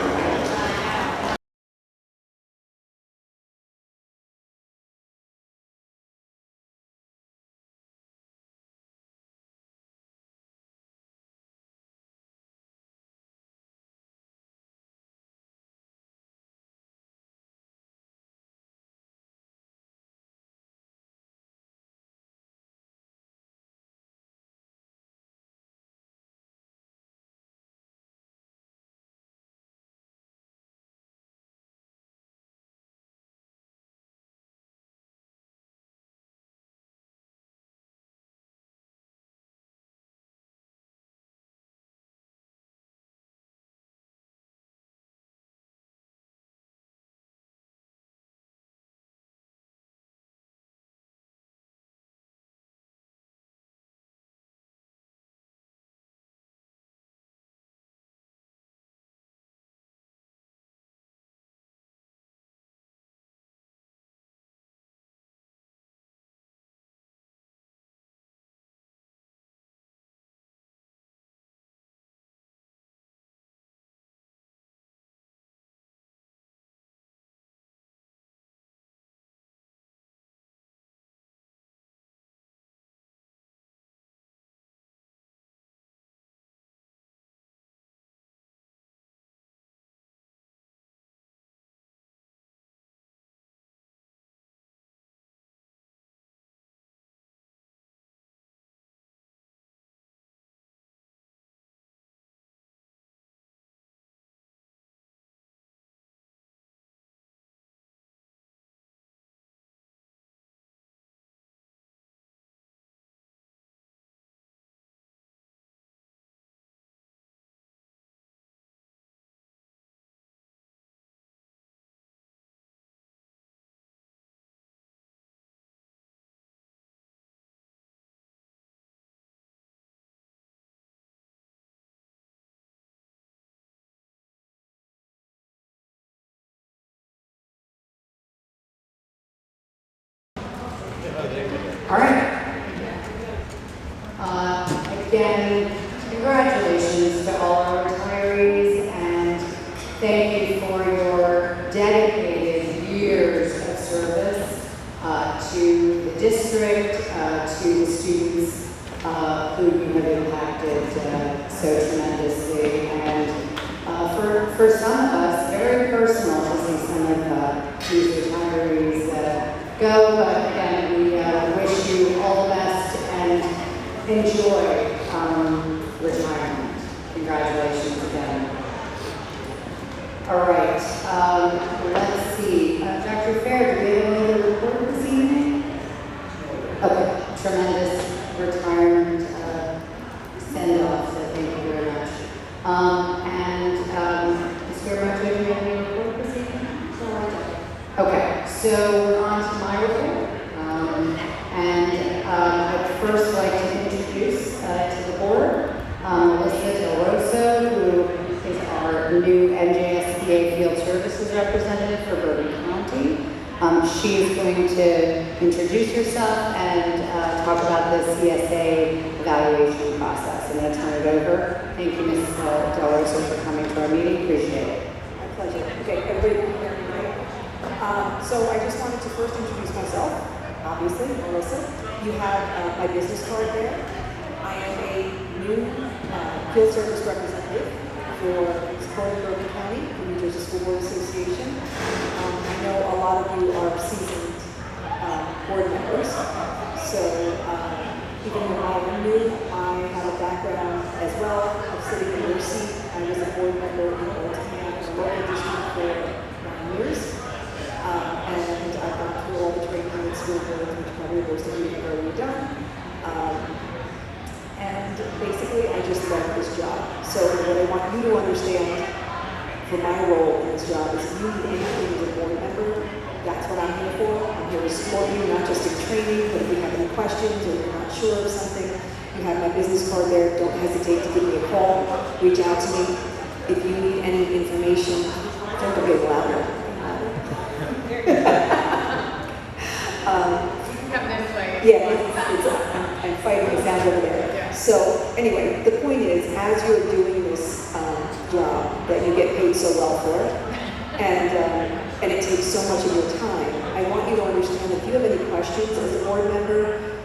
All right. Again, congratulations to all our retirees, and thank you for your dedicated years of service to the district, to the students who you have impacted so tremendously, and for some of us, very personal to see some of these retirees go, but again, we wish you all the best and enjoy retirement. Congratulations again. All right, let's see. Dr. Fair, do we have any other report this evening? Okay, tremendous retirement send-off, so thank you very much. Ms. Fairmont, do you have any report this evening? Okay, so we're on to my report. I'd first like to introduce to the board Melissa Del Rosso, who is our new NJSBA Field Services Representative for Bourbon County. She is going to introduce herself and talk about the CSA evaluation process. I'm going to turn it over. Thank you, Ms. Del Rosso, for coming to our meeting. Appreciate it. My pleasure. Okay, everybody can hear me, right? So I just wanted to first introduce myself, obviously, Melissa. You have my business card there. I am a new field service representative for supporting Bourbon County, the New Jersey School Board Association. I know a lot of you are seasoned board members, so even though I am new, I have a background as well of sitting in your seat. I was a board member in Baltimore, local district for 9 years. And I've gone through all the training in school boards, which probably most of you have already done. And basically, I just love this job. So what I want you to understand for my role in this job is if you need anything as a board member, that's what I'm here for. I'm here to support you, not just in training, but if you have any questions or you're not sure of something, you have my business card there. Don't hesitate to give me a call. Reach out to me. If you need any information, don't get louder. I'm fighting the sound over there. So anyway, the point is, as you're doing this job that software, and it takes so much of your time. I want you to understand that if you have any questions as a board member,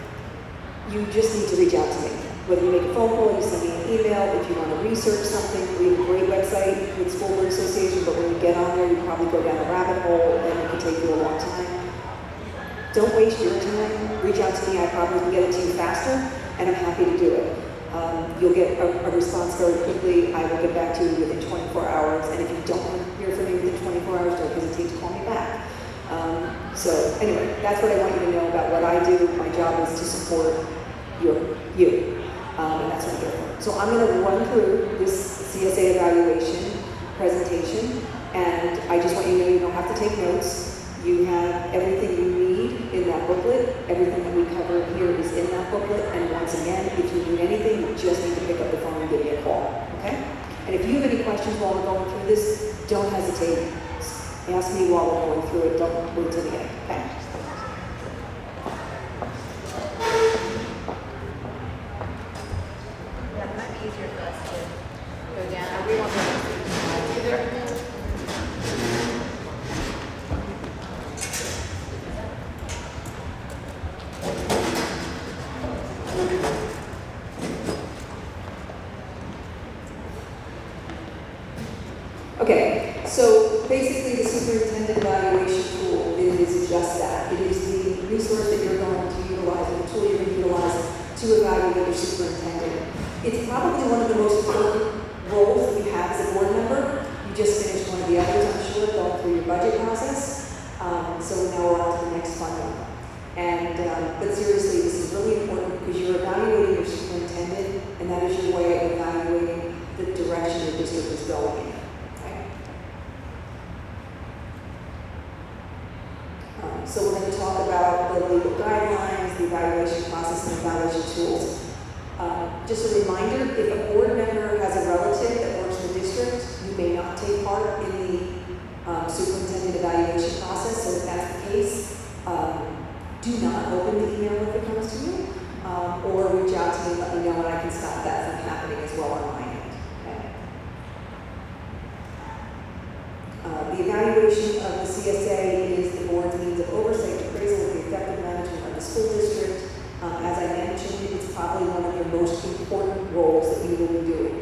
you just need to reach out to me. Whether you make a phone call, you send me an email, if you want to research something, we have a great website with School Board Association, but when you get on there, you probably go down a rabbit hole, and it can take you a long time. Don't waste your time. Reach out to me. I probably can get it to you faster, and I'm happy to do it. You'll get a response very quickly. I will get back to you within 24 hours, and if you don't hear from me within 24 hours, don't hesitate to call me back. So anyway, that's what I want you to know about what I do. My job is to support you. And that's what I'm here for. So I'm going to run through this CSA evaluation presentation, and I just want you to know you don't have to take notes. You have everything you need in that booklet. Everything that we cover here is in that booklet. And once again, if you need anything, you just need to pick up the phone and give me a call. Okay? And if you have any questions while we're going through this, don't hesitate. Ask me while we're going through it. Don't wait till the end. Okay? That might be easier for us to go down. Are we on the either? Okay, so basically the superintendent evaluation tool is just that. It is the resource that you're going to utilize, or the tool you're going to utilize to evaluate your superintendent. It's probably one of the most important roles that you have as a board member. You just finished one of the others, I'm sure, going through your budget process. So now we're on to the next fun one. And, but seriously, this is really important because you're evaluating your superintendent, and that is your way of evaluating the direction your district is going in. So we're going to talk about the legal guidelines, the evaluation process, and evaluation tools. Just a reminder, if a board member has a relative that works in the district, you may not take part in the superintendent evaluation process. So if that's the case, do not open the email if it comes to you, or reach out to me and let me know, and I can stop that from happening as well on my end. Okay? The evaluation of the CSA is the board's means of oversight, appraisal of the effective management of the school district. As I mentioned, it's probably one of your most important roles that you will be doing.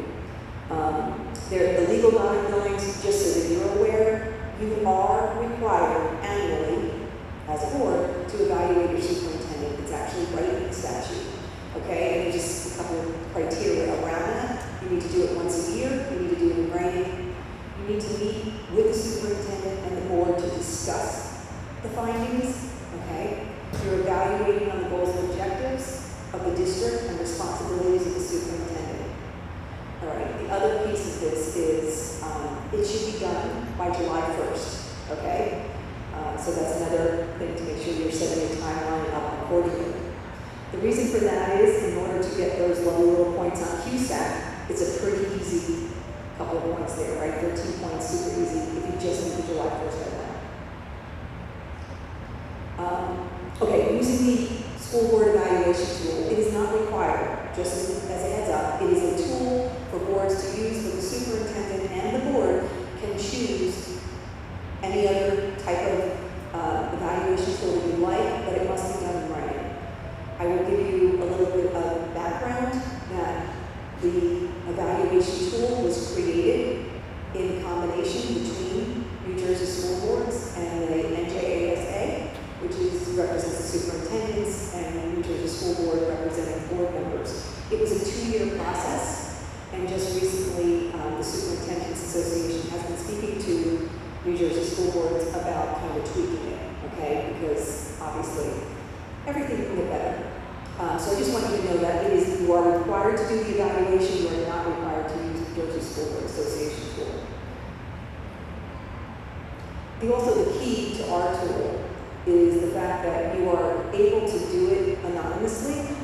The legal guidelines, just so that you're aware, you are required annually, as a board, to evaluate your superintendent. It's actually right in the statute. Okay, and there's just a couple of criteria around that. You need to do it once a year. You need to do it in writing. You need to meet with the superintendent and the board to discuss the findings. Okay, you're evaluating on the goals and objectives of the district and responsibilities of the superintendent. All right, the other piece of this is it should be done by July 1st. Okay. So that's another thing to make sure you're setting your timeline up accordingly. The reason for that is in order to get those lovely little points on QSAC, it's a pretty easy couple of points there, right? 13 points, super easy if you just meet the July 1st deadline. Okay, using the school board evaluation tool, it is not required, just as a heads up. It is a tool for boards to use, but the superintendent and the board can choose any other type of evaluation tool that you like, but it must be done in writing. I will give you a little bit of background that the evaluation tool was created in combination between New Jersey school boards and the NJASA, which represents the superintendents, and New Jersey school board representing board members. It was a 2-year process, and just recently the Superintendents Association has been speaking to New Jersey school boards about kind of tweaking it, okay? Because obviously everything can get better. So I just want you to know that it is, you are required to do the evaluation, you are not required to use the Jersey School Board Association tool. Also the key to our tool is the fact that you are able to do it anonymously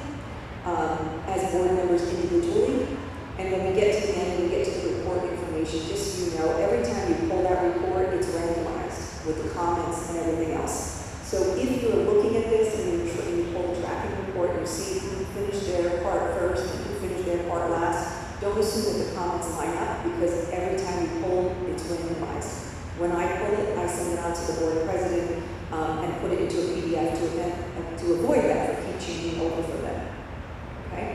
as board members individually. And when we get to the end and we get to the report information, just so you know, every time you pull that report, it's randomized with the comments and everything else. So if you're looking at this and you pull the tracking report, you see who finished their part first and who finished their part last, don't assume that the comments line up, because every time you pull, it's randomized. When I pull it, I send it out to the board president and put it into a PDF to avoid that, for keep changing over for them. Okay?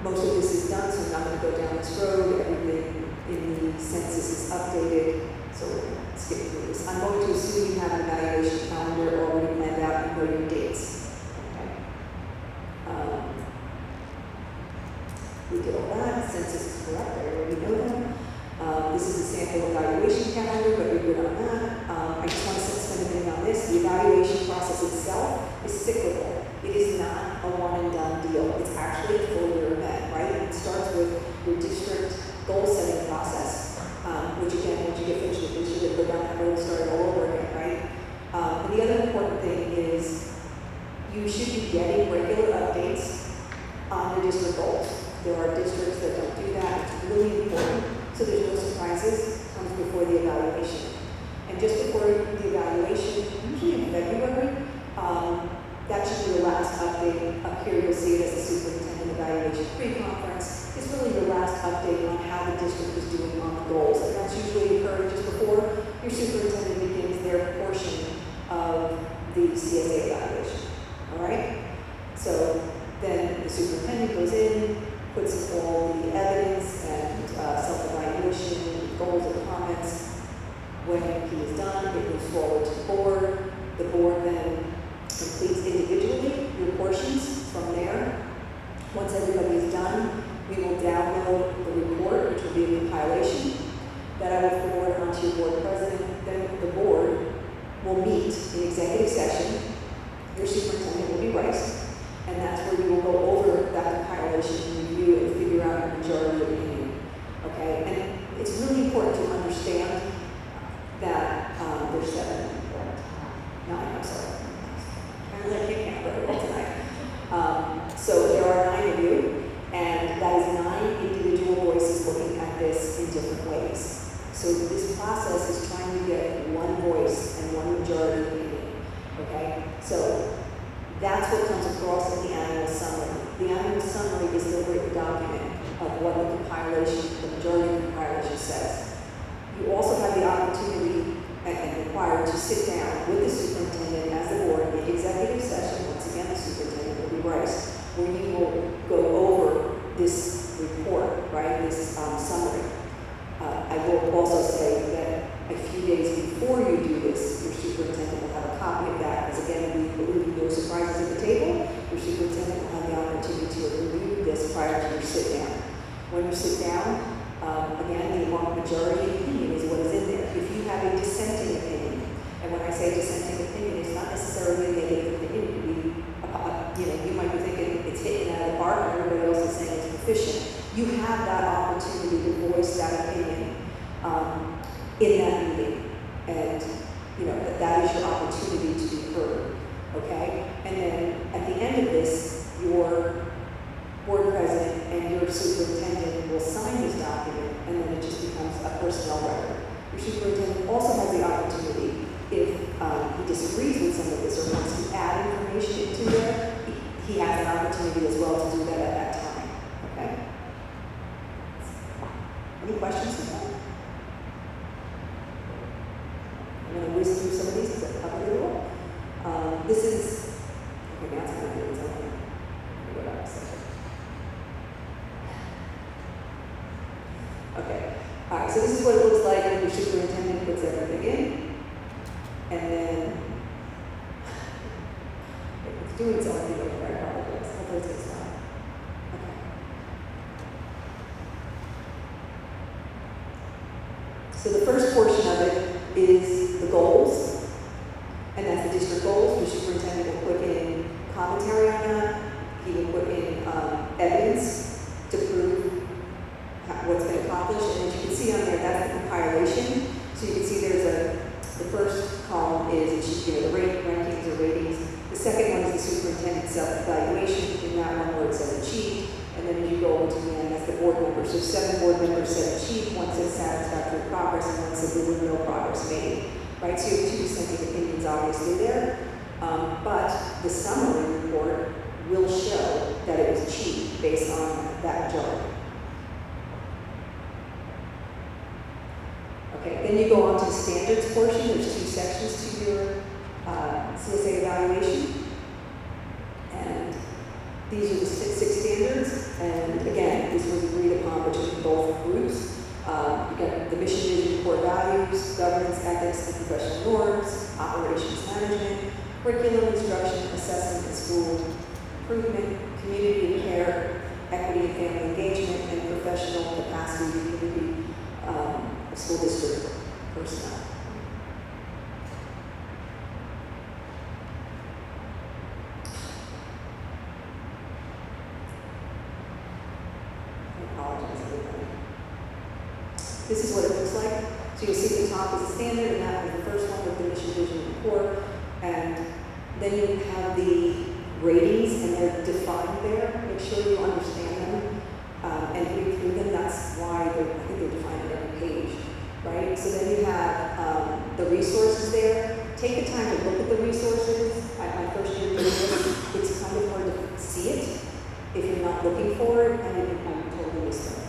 Most of this is done, so I'm not going to go down this road. Everything in the census is updated, so we're going to skip through this. I'm going to assume you have an evaluation calendar already planned out and know your dates. Okay? We did all that. Census is correct. I already know that. This is a sample evaluation calendar, but you're good on that. I just want to spend a minute on this. The evaluation process itself is cyclical. It is not a one and done deal. It's actually a full year event, right? And it starts with your district goal setting process, which again, once you get finished with this, you're going to go down that road and start all over again, right? And the other important thing is you should be getting regular updates on your district goals. There are districts that don't do that. It's really important. So there's no surprises. Comes before the evaluation. And just before the evaluation, usually in February, that should be the last update. Up here you'll see it as the superintendent evaluation pre-conference. It's really the last update on how the district is doing on the goals. And that's usually occurring just before your superintendent begins their portion of the CSA evaluation. All right? So then the superintendent goes in, puts in all the evidence and self-evaluation, goals and comments. When he is done, it moves forward to the board. The board then completes individually your portions from there. Once everybody is done, we will download the report, which will be a compilation that I will forward onto your board president. Then the board will meet in executive session. Your superintendent will be Rice, and that's where you will go over that compilation, review, and figure out a majority opinion. Okay, and it's really important to understand that there's 9, I'm sorry. I can't very well tonight. So there are 9 of you, and that is 9 individual voices looking at this in different ways. So this process is trying to get one voice and one majority opinion. Okay, so that's what comes across in the annual summary. The annual summary is the written document of what the compilation, the majority of the compilation says. You also have the opportunity and required to sit down with the superintendent as the board in executive session. Once again, the superintendent will be Rice, where you will go over this report, right, this summary. I will also say that a few days before you do this, your superintendent will have a copy of that, because again, we believe no surprises at the table. Your superintendent will have the opportunity to review this prior to your sit down. When you sit down, again, the majority opinion is what is in there. If you have a dissenting opinion, and when I say dissenting opinion, it's not necessarily a negative opinion. You might be thinking it's hitting out of the park, and everybody else is saying it's proficient. You have that opportunity to voice that opinion in that meeting, and that is your opportunity to be heard. Okay, and then at the end of this, your board president and your superintendent will sign this document, and then it just becomes a personnel record. Your superintendent also has the opportunity, if he disagrees with some of this or wants to add information into there, he has an opportunity as well to do that at that time. Okay? Any questions on that? I'm going to whiz through some of these because I covered it all. This is, okay, now it's kind of doing something. Let me go back a second. Okay, all right, so this is what it looks like when your superintendent puts everything in, and then it's doing something over there, I apologize. Hopefully it takes time. Okay. So the first portion of it is the goals, and that's the district goals. Your superintendent will put in commentary on that. He will put in evidence to prove what's been accomplished, and as you can see on there, that's the compilation. So you can see there's the first column is the rankings or ratings. The second one is the superintendent's self-evaluation. In that one where it says achieved, and then as you go over to the end, that's the board members. So 7 board members said achieved, 1 said satisfactory progress, and 1 said there was no progress made. Right, so you have 2 dissenting opinions obviously there, but the summary report will show that it was achieved based on that majority. Okay, then you go on to the standards portion. There's 2 sections to your CSA evaluation. And these are the 6 standards. And again, this was agreed upon between both groups. You got the mission, vision, core values, governance, ethics, and professional norms, operations management, curriculum instruction, assessment and school improvement, community and care, equity and family engagement, and professional capacity community of school district personnel. I apologize, everybody. This is what it looks like. So you'll see the top is a standard, and that was the first one with the mission, vision, and core. And then you have the ratings, and they're defined there. Make sure you understand them and read through them. That's why I think they're defined on every page, right? So then you have the resources there. Take the time to look at the resources. My first year doing this, it's kind of hard to see it if you're not looking for it, and I'm totally missed it.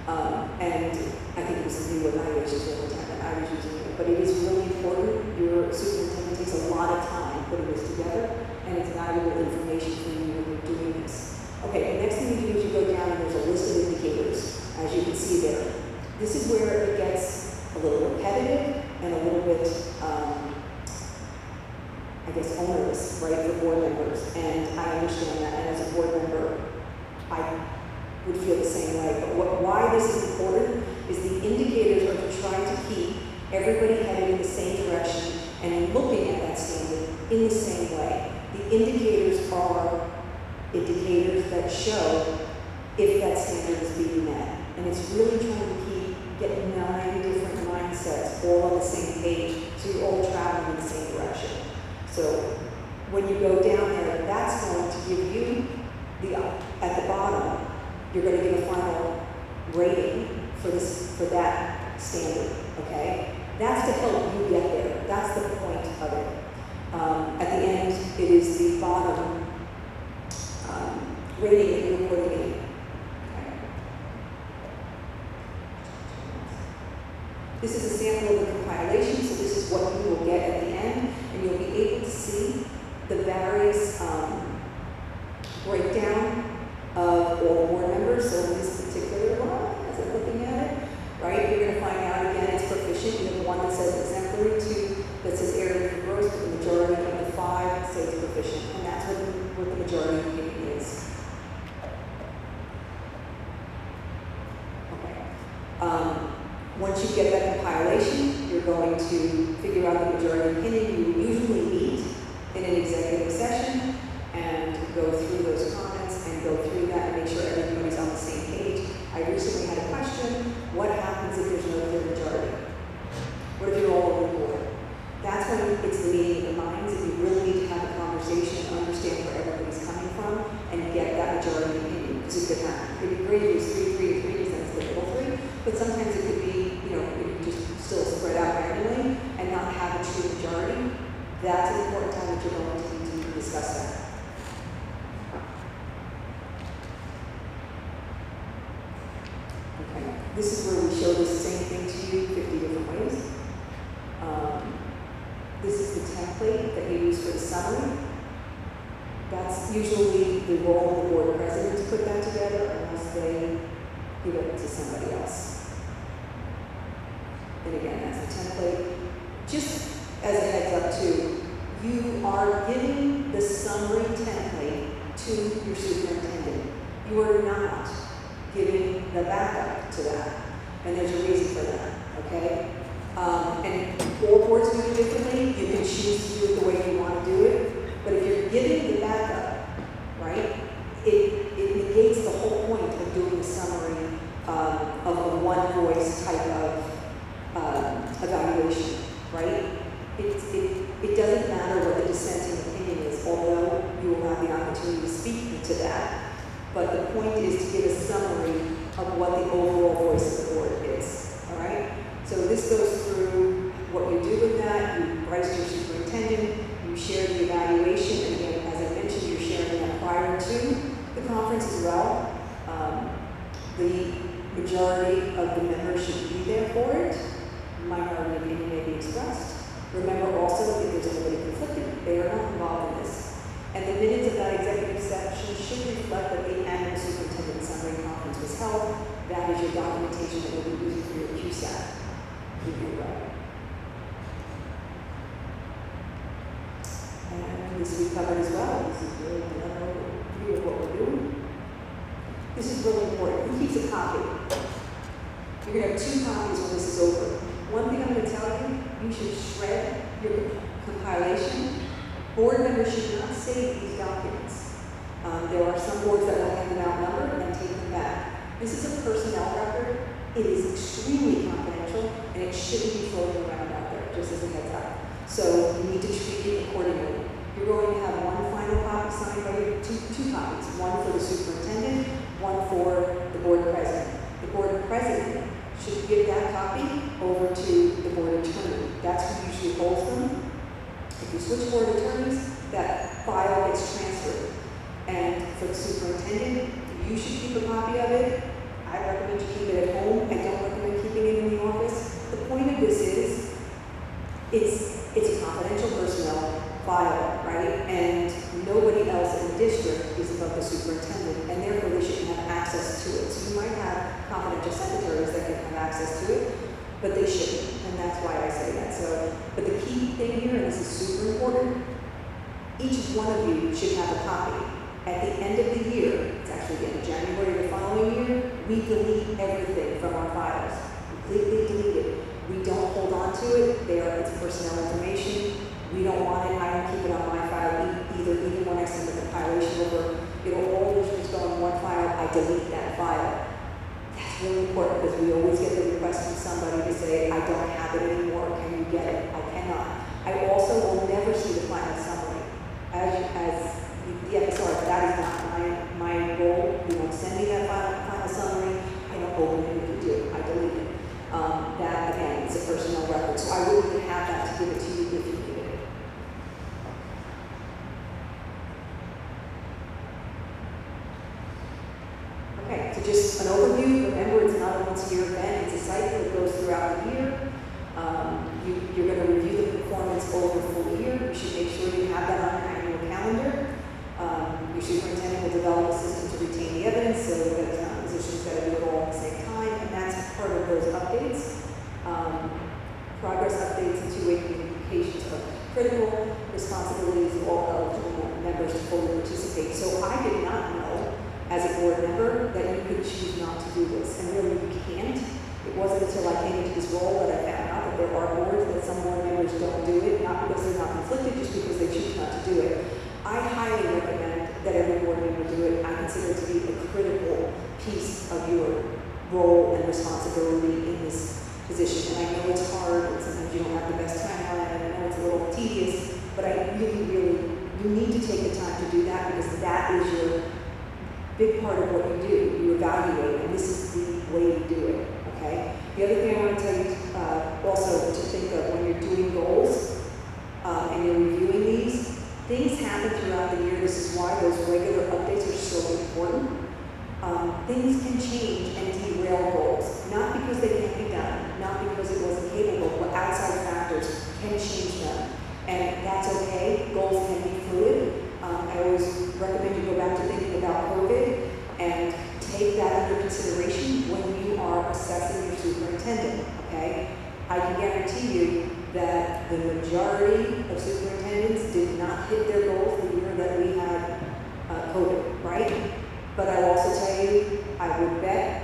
And I think it was a new evaluations over time that I was using it. But it is really important. Your superintendent takes a lot of time putting this together, and it's valuable information for you when you're doing this. Okay, the next thing you do is you go down and there's a list of indicators, as you can see there. This is where it gets a little repetitive and a little bit, I guess, onerous, right, for board members. And I understand that, and as a board member, I would feel the same way. But why this is important is the indicators are to try to keep everybody headed in the same direction and looking at that standard in the same way. The indicators are indicators that show if that standard is being met. And it's really trying to get 9 different mindsets all on the same page so you're all traveling in the same direction. So when you go down there, that's going to give you at the bottom, you're going to give a final rating for that standard, okay? That's to help you get there. That's the point of it. At the end, it is the bottom rating that you're putting in. Okay. This is a sample of the compilation, so this is what you will get at the end, and you'll be able to see the various breakdown of all the board members. So in this particular one, as I'm looking at it, right, you're going to find out again it's proficient. You have one that says exemplary, 2 that says area for growth, but the majority of the 5 say it's proficient, and that's what the majority of the is. Okay. Once you get that compilation, you're going to figure out the majority opinion. You will usually meet in an executive session and go through those comments and go through that and make sure everybody's on the same page. I recently had a question: what happens if there's no clear majority? What if you're all over the board? That's when it's the meeting of the minds, and you really need to have a conversation and understand where everybody's coming from and get that majority opinion, because it could happen. It could be great if it was 3-3 3 because that's the middle 3, but sometimes it could be, it could just still spread out randomly and not have a true majority. That's an important time that you're going to need to discuss that. Okay, this is where we show the same thing to you 50 different ways. This is the template that you use for the summary. That's usually the role of the board president to put that together, unless they give it to somebody else. And again, that's the template. Just as a heads up too, you are giving the summary template to your superintendent. You are not giving the backup to that. And there's a reason for that, okay? And all boards do it differently. You can choose to do it the way you want to do it. But if you're giving the backup, right, it negates the whole point of doing a summary of a one-voice type of evaluation, right? It doesn't matter what the dissenting opinion is, although you will have the opportunity to speak to that. But the point is to give a summary of what the overall voice of the board is, all right? So this goes through what you do with that. You write to your superintendent, you share the evaluation, and again, as I mentioned, you're sharing that prior to the conference as well. The majority of the members should be there for it. minority opinion may be expressed. Remember also, if there's anybody conflicted, they are not involved in this. And the minutes of that executive session should reflect that the annual superintendent summary conference was held. That is your documentation that you'll be using for your QSAT. And this we covered as well. This is really another view of what we're doing. This is really important. Who keeps a copy? You're going to have 2 copies when this is over. One thing I'm going to tell you, you should shred your compilation. Board members should not save these documents. There are some boards that will hand them out numbered and take them back. This is a personnel record. It is extremely confidential, and it shouldn't be floating around out there, just as a heads up. So you need to treat it accordingly. You're going to have one final copy signed by two copies, one for the superintendent, one for the board president. The board president should give that copy over to the board attorney. That's who usually holds them. If you switch board attorneys, that file gets transferred. And for the superintendent, you should keep a copy of it. I recommend you keep it at home. I don't recommend keeping it in the office. The point of this is, it's a confidential personnel file, right? And nobody else in the district is above the superintendent, and therefore they shouldn't have access to it. So you might have confidential secretaries that can have access to it, but they shouldn't, and that's why I say that. So, but the key thing here, and this is super important, each one of you should have a copy. At the end of the year, it's actually in January of the following year, we delete everything from our files, completely delete it. We don't hold on to it. It's personnel information. We don't want it. I don't keep it on my file either. Even when I send the compilation over, it'll always just go in one file. I delete that file. That's really important because we always get the request from somebody to say, I don't have it anymore. Can you get it? I cannot. I also will never see the final summary. As the FSR, that is not my goal. You won't send me that final summary. I don't open it if you do. I delete it. That, again, is a personnel record. So I wouldn't even have that to give it to you if you needed it. Okay, so just an overview. Remember, it's not a once-a-year event. It's a cycle that goes throughout the year. You're going to review the performance over a full year. You should make sure you have that on your annual calendar. Your superintendent will develop a system to retain the evidence so that positions got to do it all at the same time, and that's part of those updates. Progress updates and two-way communications are critical. Responsibilities of all eligible members to fully participate. So I did not know, as a board member, that you could choose not to do this, and really you can't. It wasn't until I came into this role that I found out that there are boards that some board members don't do it, not because they're not conflicted, just because they choose not to do it. I highly recommend that every board member do it. I consider it to be a critical piece of your role and responsibility in this position. And I know it's hard, and sometimes you don't have the best timeline, and I know it's a little tedious, but I really, you need to take the time to do that because that is your big part of what you do. You evaluate, and this is the way you do it, okay? The other thing I want to tell you also to think of when you're doing goals and you're reviewing these, things happen throughout the year. This is why those regular updates are so important. Things can change and derail goals, not because they can't be done, not because it wasn't capable, but outside factors can change them. And that's okay. Goals can be fluid. I always recommend you go back to thinking about COVID and take that under consideration when you are assessing your superintendent, okay? I can guarantee you that the majority of superintendents did not hit their goals the year that we had COVID, right? But I will also tell you, I would bet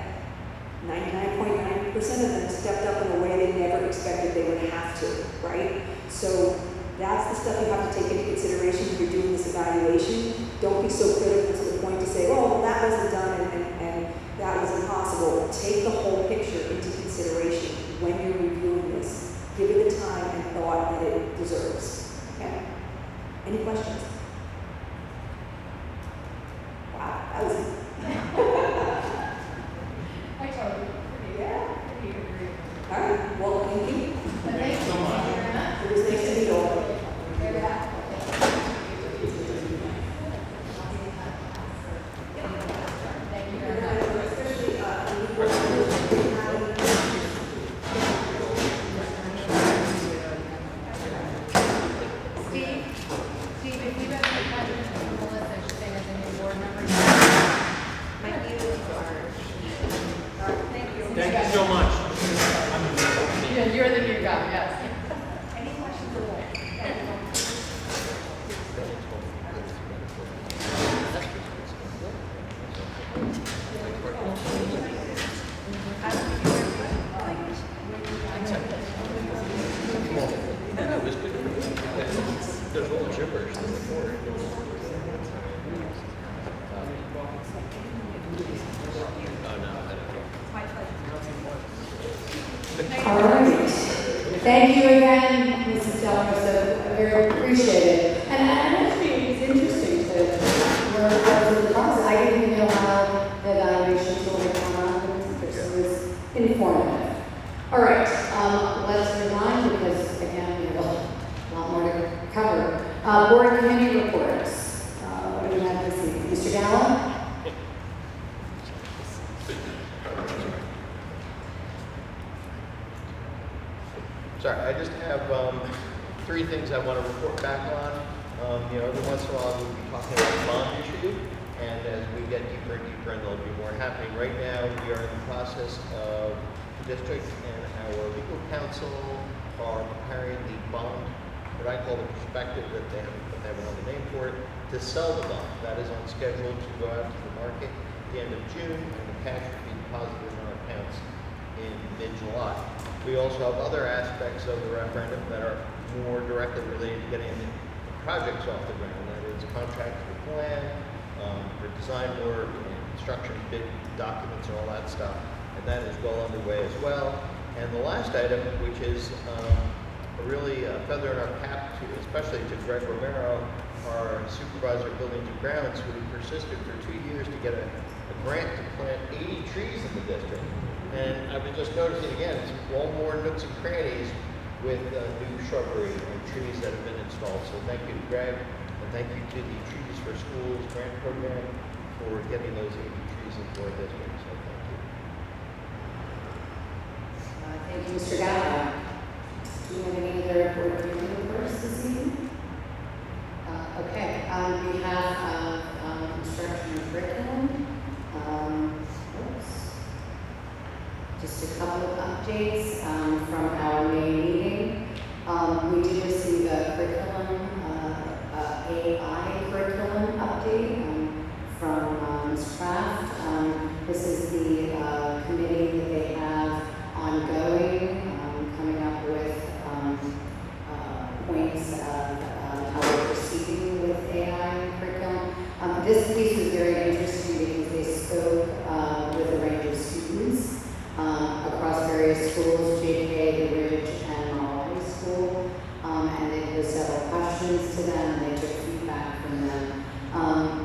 99.9% of them stepped up in a way they never expected they would have to, right? So that's the stuff you have to take into consideration when you're doing this evaluation. Don't be so critical to the point to say, oh, well, that wasn't done and that was impossible. Take the whole picture into consideration when you're reviewing this. Give it the time and thought that it deserves, okay? Any questions? Wow, that was I told you. Pretty agree. all right. Well, thank you. Thank you so much. It was nice to meet you all. Thank you very much. Especially There's all the gibberish in the board. All right. Thank you again, Mrs. Delrosa. I very appreciate it. And actually, it's interesting to learn how to do the process. I didn't even know how the evaluation tool would come out. It was informative. All right. Let's move on because, again, we have a lot more to cover. Board and committee reports. What do we have this evening? Mr. Gallo? Sorry, I just have three things I want to report back on. Every once in a while we'll be talking about the bond issue, and as we get deeper and deeper, and there'll be more happening. Right now, we are in the process of the district and our legal counsel are preparing the bond, what I call the prospective that they haven't put that one on the name for it, to sell the bond. That is on schedule to go out to the market at the end of June, and the cash will be deposited in our accounts in mid-July. We also have other aspects of the referendum that are more directly related to getting the projects off the ground. That is contract for plan, for design work, and construction bid documents and all that stuff. And that is well underway as well. And the last item, which is really a feather in our cap, especially to Greg Romero, our supervisor of buildings and grounds, who persisted for 2 years to get a grant to plant 80 trees in the district. And I was just noticing again, it's all more nooks and crannies with new shrubbery and trees that have been installed. So thank you to Greg, and thank you to the Trees for Schools grant program for getting those 80 trees into our district. So thank you. Thank you, Mr. Gallo. Do you have any other board meeting reports this evening? Okay, on behalf of instruction and curriculum, just a couple of updates from our main meeting. We did receive a curriculum, AI curriculum update from Ms. Kraft. This is the committee that they have ongoing, coming up with points of how we're proceeding with AI curriculum. This piece was very interesting because they spoke with a range of students across various schools, JK, The Ridge, and Mahwah High School, and they posed several questions to them, and they took feedback from them.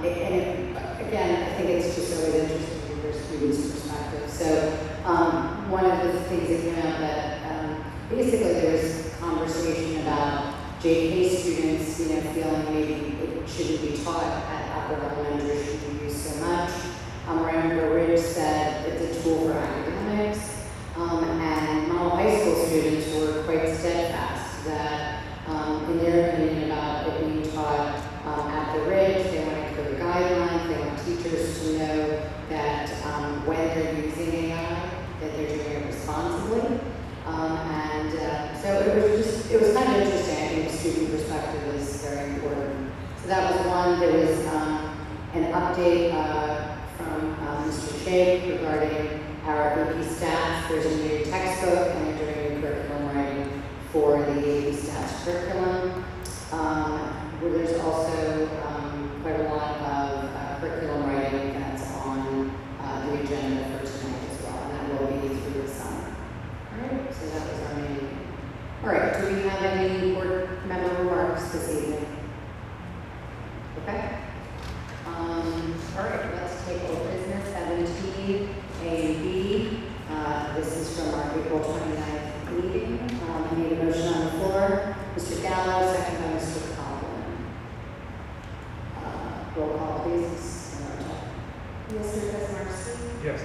Again, I think it's just always interesting to hear students' perspective. So one of the things that came out that basically there was conversation about JK students, feeling maybe it shouldn't be taught at upper elementary, shouldn't be used so much. Remember, Ridge said it's a tool for academics, and Mahwah High School students were quite steadfast that, in their opinion, about it being taught at the Ridge, they want to clear guidelines, they want teachers to know that when they're using AI, that they're doing it responsibly. So it was kind of interesting. I think student perspective is very important. So that was one. There was an update from Mr. Shea regarding our AP stats. There's a new textbook and they're doing new curriculum writing for the AP stats curriculum. Where there's also quite a lot of curriculum writing that's on the agenda for tonight as well, and that will be through the summer. All right, so that was our main meeting. All right, do we have any board member remarks this evening? Okay. All right, let's take old business 17, A and B. This is from our April 29th meeting. I need a motion on the floor. Mr. Gallo, second by Mr. Coughlin. Roll call, please. Mr. Kaczmarski? Yes.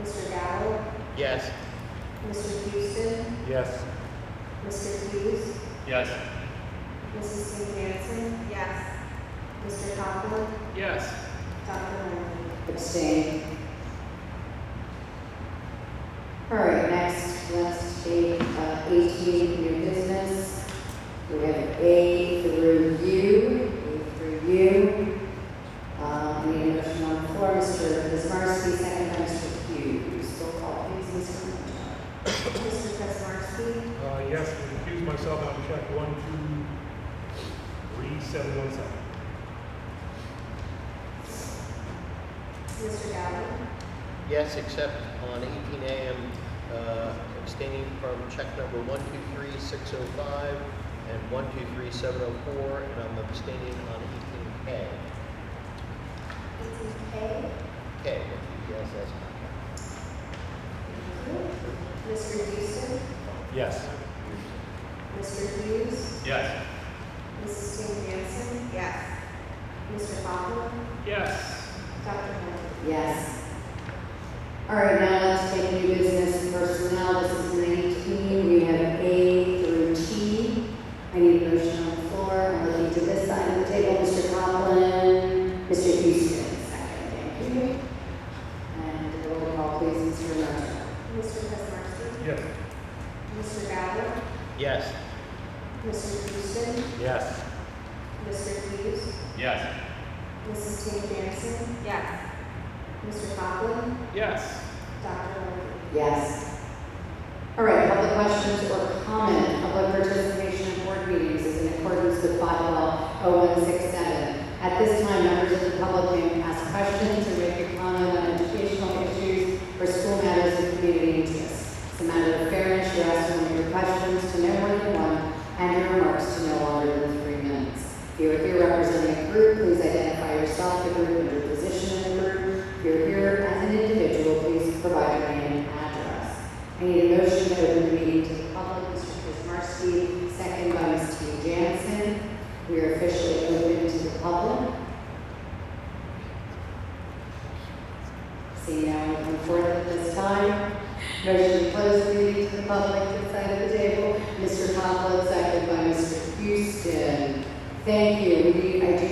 Mr. Gallo? Yes. Mr. Houston? Yes. Mr. Hughes? Yes. Mrs. St. Hanson? Yes. Mr. Coughlin? Yes. Dr. Langley? Abstain. All right, next, let's take 18, new business. We have A through U. I need a motion on the floor. Mr. Kaczmarski, second by Mr. Hughes. Roll call, please, Mr. Kaczmarski. Mr. Kaczmarski? Yes, I recuse myself on check 1, 2, 3717. Mr. Galvin? Yes, except on 18A, I'm abstaining from check number 123605 and 123704, and I'm abstaining on 18K. 18K? K, yes, that's Mr. Houston? Yes. Mr. Hughes? Yes. Mrs. St. Jansen? Yes. Mr. Conklin? Yes. Dr. Henry? Yes. All right, now let's take new business personnel. This is 19. We have A through T. I need a motion on the floor. I'm looking to this side of the table. Mr. Conklin, Mr. Houston. Second, thank you. And roll call, please, Mr. Romer. Mr. Pesmarski? Yes. Mr. Galvin? Yes. Mr. Houston? Yes. Mr. Hughes? Yes. Mrs. St. Jansen? Yes. Mr. Conklin? Yes. Dr. Henry? Yes. All right, public questions or comment. Public participation in board meetings is in accordance with bylaw 0167. At this time, members of the public may ask questions or make a comment on educational issues or school matters of community interest. It's a matter of fairness. You ask one of your questions to no more than one, and your remarks to no longer than 3 minutes. If you are here representing a group, please identify yourself, the group, and your position in the group. If you're here as an individual, please provide your name and address. I need a motion to open the meeting to the public. Mr. Kuzmarski, second by Ms. T. Jansen. We are officially open to the public. See no one come forth at this time. Motion to close the meeting to the public this side of the table. Mr. Conklin, second by Mr. Houston. Thank you. I do